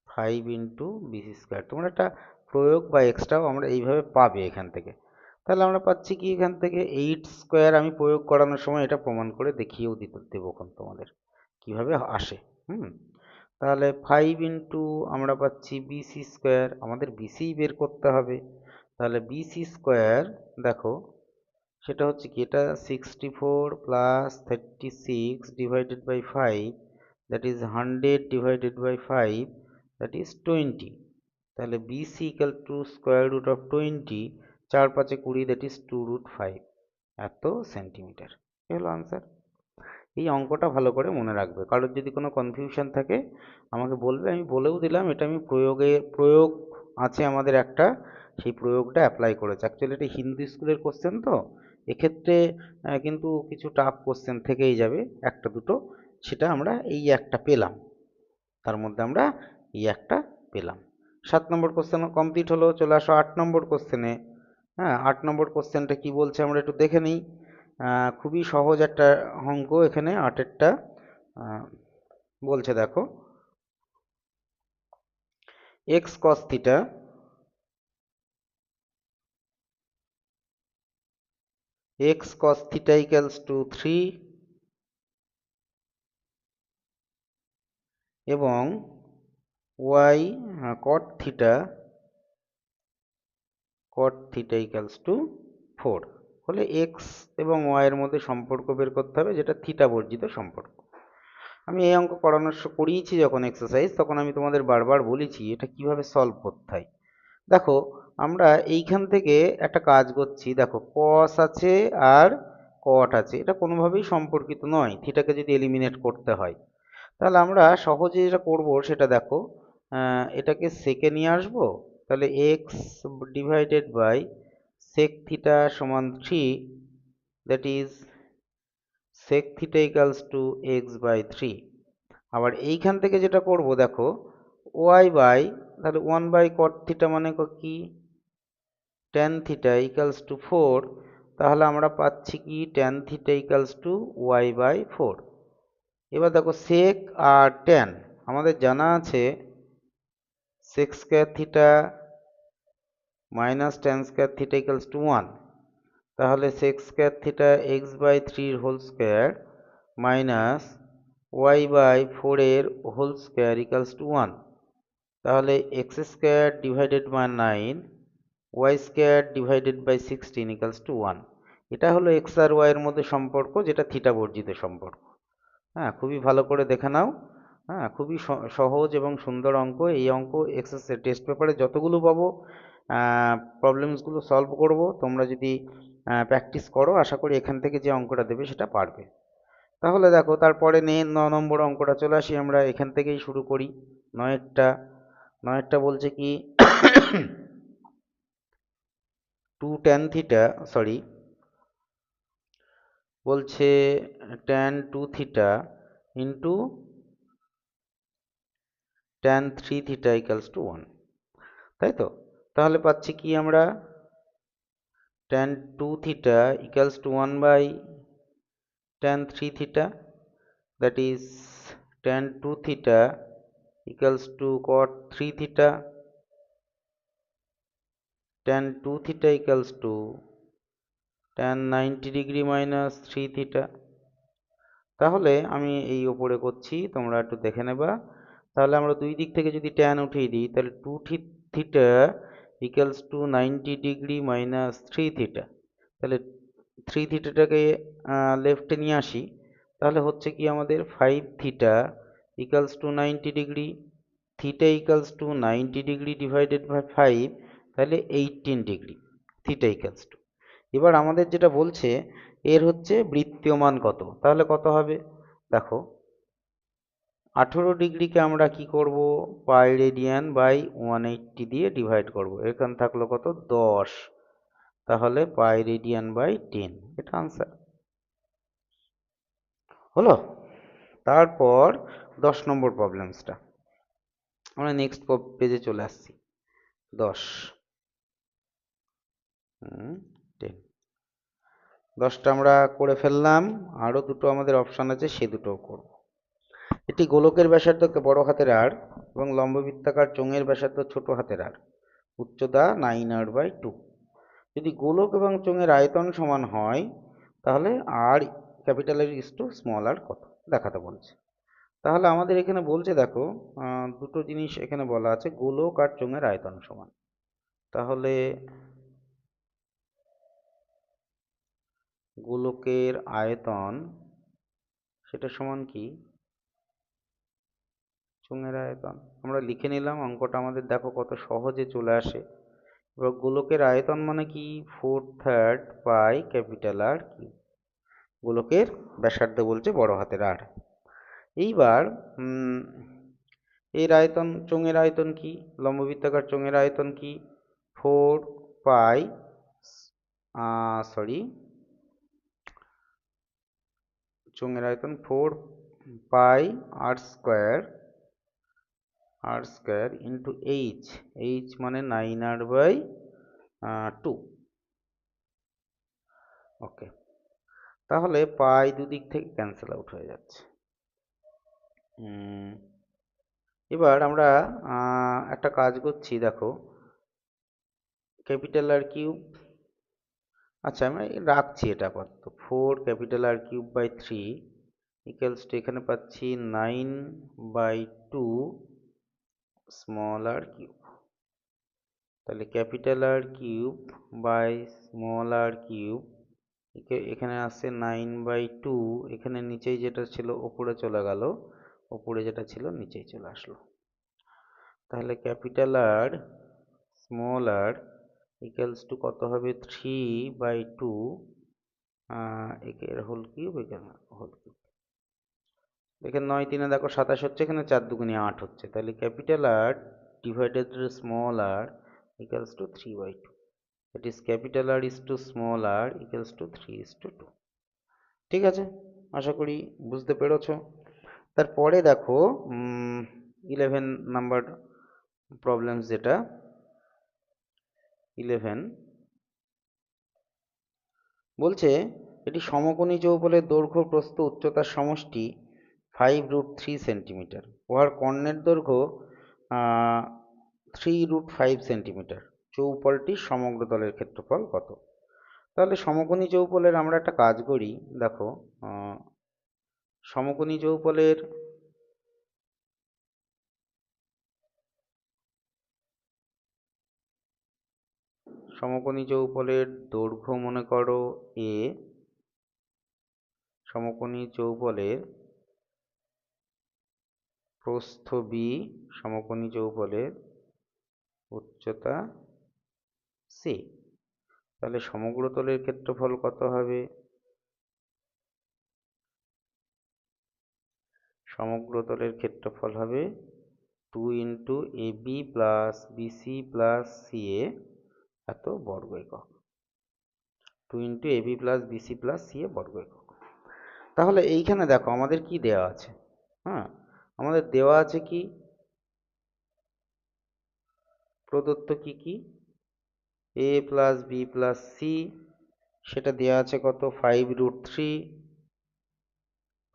5 into BC square. তোমরা একটা প্রয়োগ বা এক্সট্রাও আমরা এইভাবে পাবে এখান থেকে। তাহলে আমরা পাচ্ছি কি এখান থেকে 8 স্কোয়ার, আমি প্রয়োগ করানোর সময় এটা প্রমাণ করে দেখিয়েও দেবোক্ষণ তোমাদের কিভাবে আসে। তাহলে 5 ইন্টু আমরা পাচ্ছি বিসি স্কোয়ার, আমাদের বিসি বের করতে হবে। তাহলে বিসি স্কোয়ার দেখো সেটা হচ্ছে কি, এটা 64 plus 36 divided by 5, that is 100 divided by 5, that is 20। তাহলে BC equal to square root of 20, 4 5 20, that is 2√5 এত সেন্টিমিটার। এ হলো আনসার। এই অঙ্কটা ভালো করে মনে রাখবে, কারোর যদি কোনো কনফিউশন থাকে আমাকে বলবে, আমি বলেও দিলাম এটা আমি প্রয়োগ আছে আমাদের একটা, সেই প্রয়োগটা অ্যাপ্লাই করেছে। অ্যাকচুয়ালি এটা হিন্দু স্কুলের কোশ্চেন, তো এক্ষেত্রে কিন্তু কিছু টাফ কোশ্চেন থেকেই যাবে একটা দুটো, সেটা আমরা এই একটা পেলাম, তার মধ্যে আমরা এই একটা পেলাম। 7 নম্বর কোশ্চেন কমপ্লিট হলো। চলে আসো 8 নম্বর কোশ্চেনে। হ্যাঁ, 8 নম্বর কোশ্চেনটা কি বলছে আমরা একটু দেখে নিই। খুবই সহজ একটা অঙ্ক এখানে 8এরটা। বলছে দেখো, x cos theta equals to 3 এবং y cot theta equals to 4 হলে এক্স এবং ওয়াই এর মধ্যে সম্পর্ক বের করতে হবে, যেটা থিটা বর্জিত সম্পর্ক। আমি এই অঙ্ক করিয়েছি যখন এক্সারসাইজ, তখন আমি তোমাদের বারবার বলেছি এটা কিভাবে সলভ করতে হয়। দেখো আমরা এইখান থেকে একটা কাজ করছি, দেখো কস আছে আর কট আছে, এটা কোনোভাবেই সম্পর্কিত নয় থিটাকে যদি এলিমিনেট করতে হয়। তাহলে আমরা সহজে যেটা করব সেটা দেখো, এটাকে সেকে নিয়ে আসবো। তাহলে x divided by sec theta সমান 3, that is sec theta equals to x by 3। আবার এইখান থেকে যেটা করব দেখো y বাই, তাহলে 1 বাই cot theta মানে কি tan theta equals to 4, তাহলে আমরা পাচ্ছি কি tan theta equals to y by 4। এবার দেখো sec আর tan আমাদের জানা আছে sec square theta minus tan square theta equals to 1, তাহলে sec square theta x by 3 whole square minus y by 4 এর হোল স্কোয়ার ইকালস টু 1, তাহলে x square divided by 9 y square divided by 16 equals to 1। এটা হলো x আর Y এর মধ্যে সম্পর্ক, যেটা theta বর্জিত সম্পর্ক। হ্যাঁ, খুবই ভালো করে দেখে নাও। হ্যাঁ, খুবই সহজ এবং সুন্দর অঙ্ক। এই অঙ্ক এক্সারসাইজ টেস্ট পেপারে যতগুলো পাবো প্রবলেমসগুলো সলভ করব। তোমরা যদি প্র্যাকটিস করো, আশা করি এখান থেকে যে অঙ্কটা দেবে সেটা পারবে। তাহলে দেখো তারপরে 9 নম্বর অঙ্কটা চলে আসি, আমরা এখান থেকেই শুরু করি। 9এরটা বলছে কি 2 tan থিটা, সরি বলছে tan 2 theta into tan 3 theta equals to 1, তাই তো? তাহলে পাচ্ছি কি আমরা tan 2 theta equals to 1 by tan 3 theta, that is tan 2 theta equals to cot 3 theta, tan 2 theta equals to tan 90 degree minus 3 theta। তাহলে আমি এই ওপরে করছি, তোমরা একটু দেখে নেবা। তাহলে আমরা দুই দিক থেকে যদি tan উঠিয়ে দিই, তাহলে 2 theta equals to 90 degree minus 3 theta। তাহলে 3 থিটাটাকে লেফটে নিয়ে আসি, তাহলে হচ্ছে কি আমাদের 5 theta equals to 90 degree, theta equals to 90 degree divided by 5, তাহলে 18 ডিগ্রি থিটা ইকালস টু। এবার আমাদের যেটা বলছে এর হচ্ছে বৃত্তীয় মান কত, তাহলে কত হবে দেখো 18 ডিগ্রিকে আমরা কি করব পাই রেডিয়ান বাই 180 দিয়ে ডিভাইড করব, এখানে থাকলো কত 10, তাহলে পাই রেডিয়ান বাই 10, এটা আনসার হলো। তারপর 10 নম্বর প্রবলেমসটা, আমরা নেক্সট পেজে চলে আসছি। 10 10 10টা আমরা করে ফেললাম, আরো দুটো আমাদের অপশন আছে, সে দুটোও করব। এটি গোলকের ব্যাসার্ধকে বড় হাতের আর এবং লম্ববৃত্তাকার চোঙের ব্যাসার্ধ ছোট হাতের আর, উচ্চতা 9r/2। যদি গোলক এবং চোঙের আয়তন সমান হয় তাহলে আর capital R is to small আর কত দেখাতে বলছে। তাহলে আমাদের এখানে বলছে দেখো, দুটো জিনিস এখানে বলা আছে, গোলক আর চোঙের আয়তন সমান। তাহলে গোলকের আয়তন সেটা সমান কি চোঙের আয়তন, আমরা লিখে নিলাম, অঙ্কটা আমাদের দেখো কত সহজে চলে আসে। এবার গোলকের আয়তন মানে কি 4/3 পাই ক্যাপিটাল আর কিউব, গোলকের ব্যাসার্ধ বলছে বড় হাতের আর। এইবার এর আয়তন, চোঙের আয়তন কি, লম্ববৃত্তাকার চোঙের আয়তন কি, 4 পাই চোঙের আয়তন 4 pi R square into H মানে 9r/2। ওকে, তাহলে পাই দুদিক থেকে ক্যান্সেল আউট হয়ে যাচ্ছে। এবার আমরা একটা কাজ করছি, দেখো ক্যাপিটাল আর কিউব, আচ্ছা আমি রাখছি এটা আপাতত, 4 3 ইকুয়ালস টু এখানে পাচ্ছি 9/2 স্মল আর কিউব। তাহলে capital r cube by small r cube, এখানে আসছে 9/2, এখানে নিচেই যেটা ছিল ওপরে চলে গেল, ওপরে যেটা ছিল নিচেই চলে আসলো। তাহলে capital r small r equals to কত হবে, 3/2 এর হোল কিউব, এখানে হোল কিউব। এখানে 9 3 দেখো 27 হচ্ছে, এখানে 4 2 8 হচ্ছে, তাহলে capital r divided small r equals to 3/2। That is capital r is to small r equals to 3:2। ঠিক আছে, আশা করি বুঝতে পেরেছো। তারপরে দেখো 11 নাম্বার প্রবলেম, যেটা 11 বলছে এটি সমকোণী চৌবলের দৈর্ঘ্য প্রস্থ উচ্চতার সমষ্টি 5√3 সেন্টিমিটার, উহার কর্ণের দৈর্ঘ্য 3√5 সেন্টিমিটার, চৌপলটির সমগ্র তলের ক্ষেত্রফল কত। তাহলে সমকোণী চৌপলের আমরা একটা কাজ করি, দেখো সমকোণী চৌপলের দৈর্ঘ্য মনে করো এ, সমকোণী চৌপলের প্রস্থ বি, সমকোণী চৌপলের উচ্চতা সি। তাহলে সমগ্র তলের ক্ষেত্রফল কত হবে, সমগ্র তলের ক্ষেত্রফল হবে 2 into AB plus BC plus CA এত বর্গ একক, 2 into AB plus BC plus CA বর্গ একক। তাহলে এইখানে দেখো আমাদের কি দেওয়া আছে, আমাদের দেওয়া আছে কি, প্রদত্ত কি কি, a plus b plus C, সেটা দেওয়া আছে কত 5√3,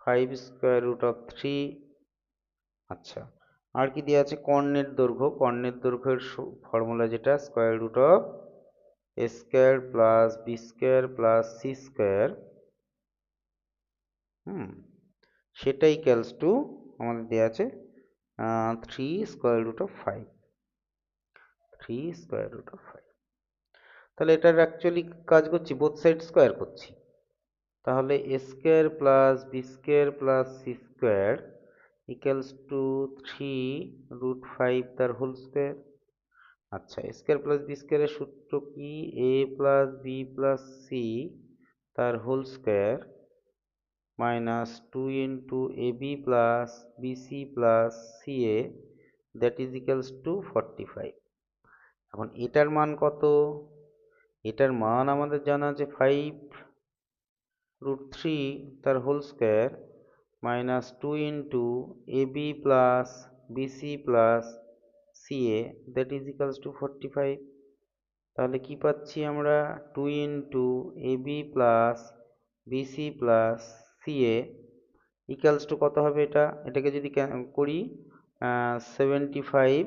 5 স্কোয়ার রুট অফ 3। আচ্ছা, আর কি দেওয়া আছে, কর্ণের দৈর্ঘ্যের ফর্মুলা যেটা square root of a square plus B square plus C square, সেটা ইকুয়ালস টু আমাদের দেওয়া আছে 3 square root of 5, 3 square root of 5। তাহলে এটার অ্যাকচুয়ালি কাজ করছি, বোথ সাইড স্কোয়ার করছি, তাহলে A square plus B square plus C square equals to 3√5 তার হোল স্কোয়ার। আচ্ছা, এ স্কোয়ার প্লাস বি স্কোয়ারের সূত্র কি, a plus b plus c তার whole square minus 2 into a b plus BC plus CA, that is equals to 45। এখন এটার মান কত, এটার মান আমাদের জানা আছে 5√3 তার whole square minus 2 into ab plus BC plus CA that is equals to 45। তাহলে কি পাচ্ছি আমরা 2 into AB plus BC plus CA equals to কত হবে এটাকে যদি করি 75।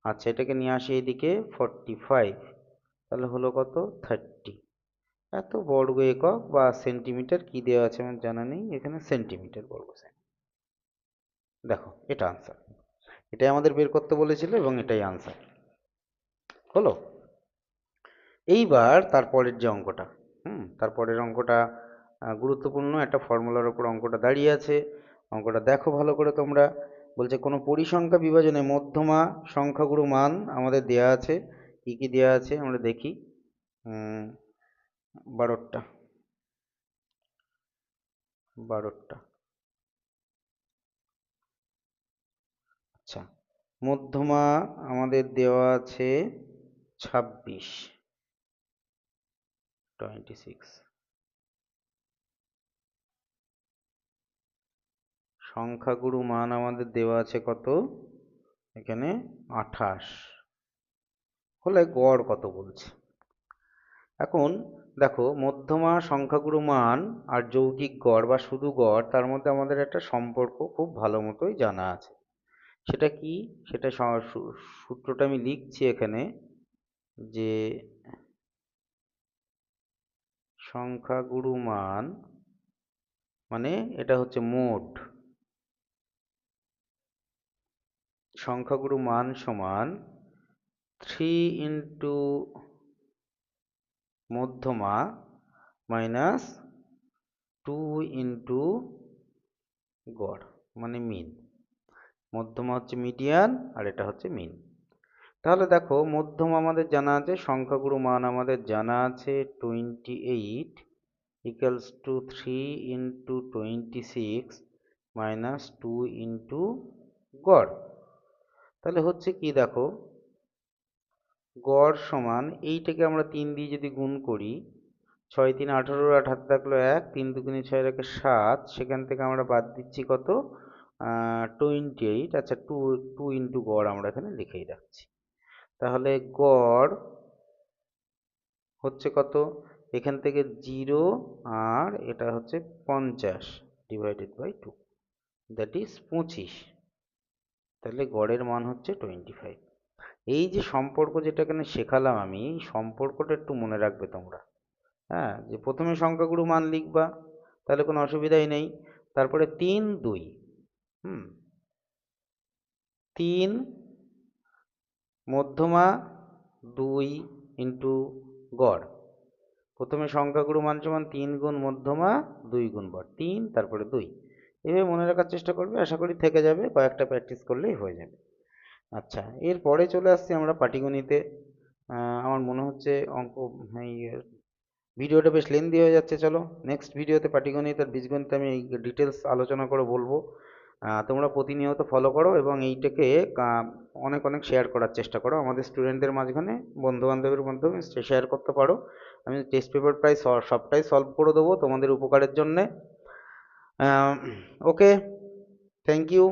আচ্ছা, এটাকে নিয়ে আসি এদিকে 45, তাহলে হলো কত 30। এত বর্গ একক বা সেন্টিমিটার কি দেওয়া আছে আমার জানা নেই, এখানে সেন্টিমিটার বর্গ দেখো এটা আনসার, এটাই আমাদের বের করতে বলেছিল এবং এটাই আনসার হলো। এইবার তারপরের যে অঙ্কটা, তারপরের অঙ্কটা গুরুত্বপূর্ণ একটা ফর্মুলার উপর অঙ্কটা দাঁড়িয়ে আছে। অঙ্কটা দেখো ভালো করে তোমরা। বলছে কোনো পরিসংখ্যা বিভাজনে মধ্যমা সংখ্যাগুরু মান আমাদের দেয়া আছে। কি কি দেয়া আছে আমরা দেখি। 12টা। আচ্ছা, মধ্যমা আমাদের দেওয়া আছে 26, সংখ্যাগুরু মান আমাদের দেওয়া আছে কত এখানে 28, হলে গড় কত বলছে। এখন দেখো মধ্যমা সংখ্যাগুরু মান আর যৌগিক গড় বা শুধু গড়, তার মধ্যে আমাদের একটা সম্পর্ক খুব ভালো মতোই জানা আছে। সেটা কি, সেটা সূত্রটা আমি লিখছি এখানে, যে সংখ্যাগুরু মান মানে এটা হচ্ছে মোড, সংখ্যাগুরু মান সমান 3 ইন্টু মধ্যমা মাইনাস 2 ইন্টু গড় মানে মিন। মধ্যমা হচ্ছে মিডিয়ান আর এটা হচ্ছে মিন। তাহলে দেখো মধ্যমা আমাদের জানা আছে, সংখ্যাগুরু মান আমাদের জানা আছে 28 equals to 3 into 26 minus 2 into গড়। তাহলে হচ্ছে কি দেখো, গড় সমান এইটাকে আমরা 3 দিয়ে যদি গুণ করি, 6 3 18, 8 হাতে থাকলো 1, 3 দুগুণে 6 রাখে 7, সেখান থেকে আমরা বাদ দিচ্ছি কত 28। আচ্ছা, 2 ইন্টু গড় আমরা এখানে লিখেই রাখছি। তাহলে গড় হচ্ছে কত, এখান থেকে 0 আর এটা হচ্ছে 50 ডিভাইডেড বাই 2 দ্যাট ইজ 25। তাহলে গড়ের মান হচ্ছে 25। এই যে সম্পর্ক যেটা এখানে শেখালাম আমি, এই সম্পর্কটা একটু মনে রাখবে তোমরা। হ্যাঁ, যে প্রথমে সংখ্যাগুরু মান লিখবা, তাহলে কোনো অসুবিধাই নেই। তারপরে 3 2, 3 মধ্যমা 2 ইন্টু গড়। প্রথমে সংখ্যাগুরু মান সমান 3 গুণ মধ্যমা 2 গুণ গড়, 3 তারপরে 2। এভাবে মনে রাখার চেষ্টা করবে, আশা করি থেকে যাবে, কয়েকটা প্র্যাকটিস করলেই হয়ে যাবে। আচ্ছা, এরপরে চলে আসছি আমরা পাটিগণিতে। আমার মনে হচ্ছে অঙ্ক এই ভিডিওটা বেশ লেন্দি হয়ে যাচ্ছে। চলো নেক্সট ভিডিওতে পাটিগণিত আর বীজগণিত আমি ডিটেলস আলোচনা করে বলবো। তোমরা প্রতিনিয়ত ফলো করো এবং এইটাকে অনেক অনেক শেয়ার করার চেষ্টা করো আমাদের স্টুডেন্টদের মাঝখানে, বন্ধু বান্ধবের মাধ্যমে শেয়ার করতে পারো। আমি টেস্ট পেপার প্রায় সবটাই সলভ করে দেবো তোমাদের উপকারের জন্যে। ওকে, থ্যাংক ইউ।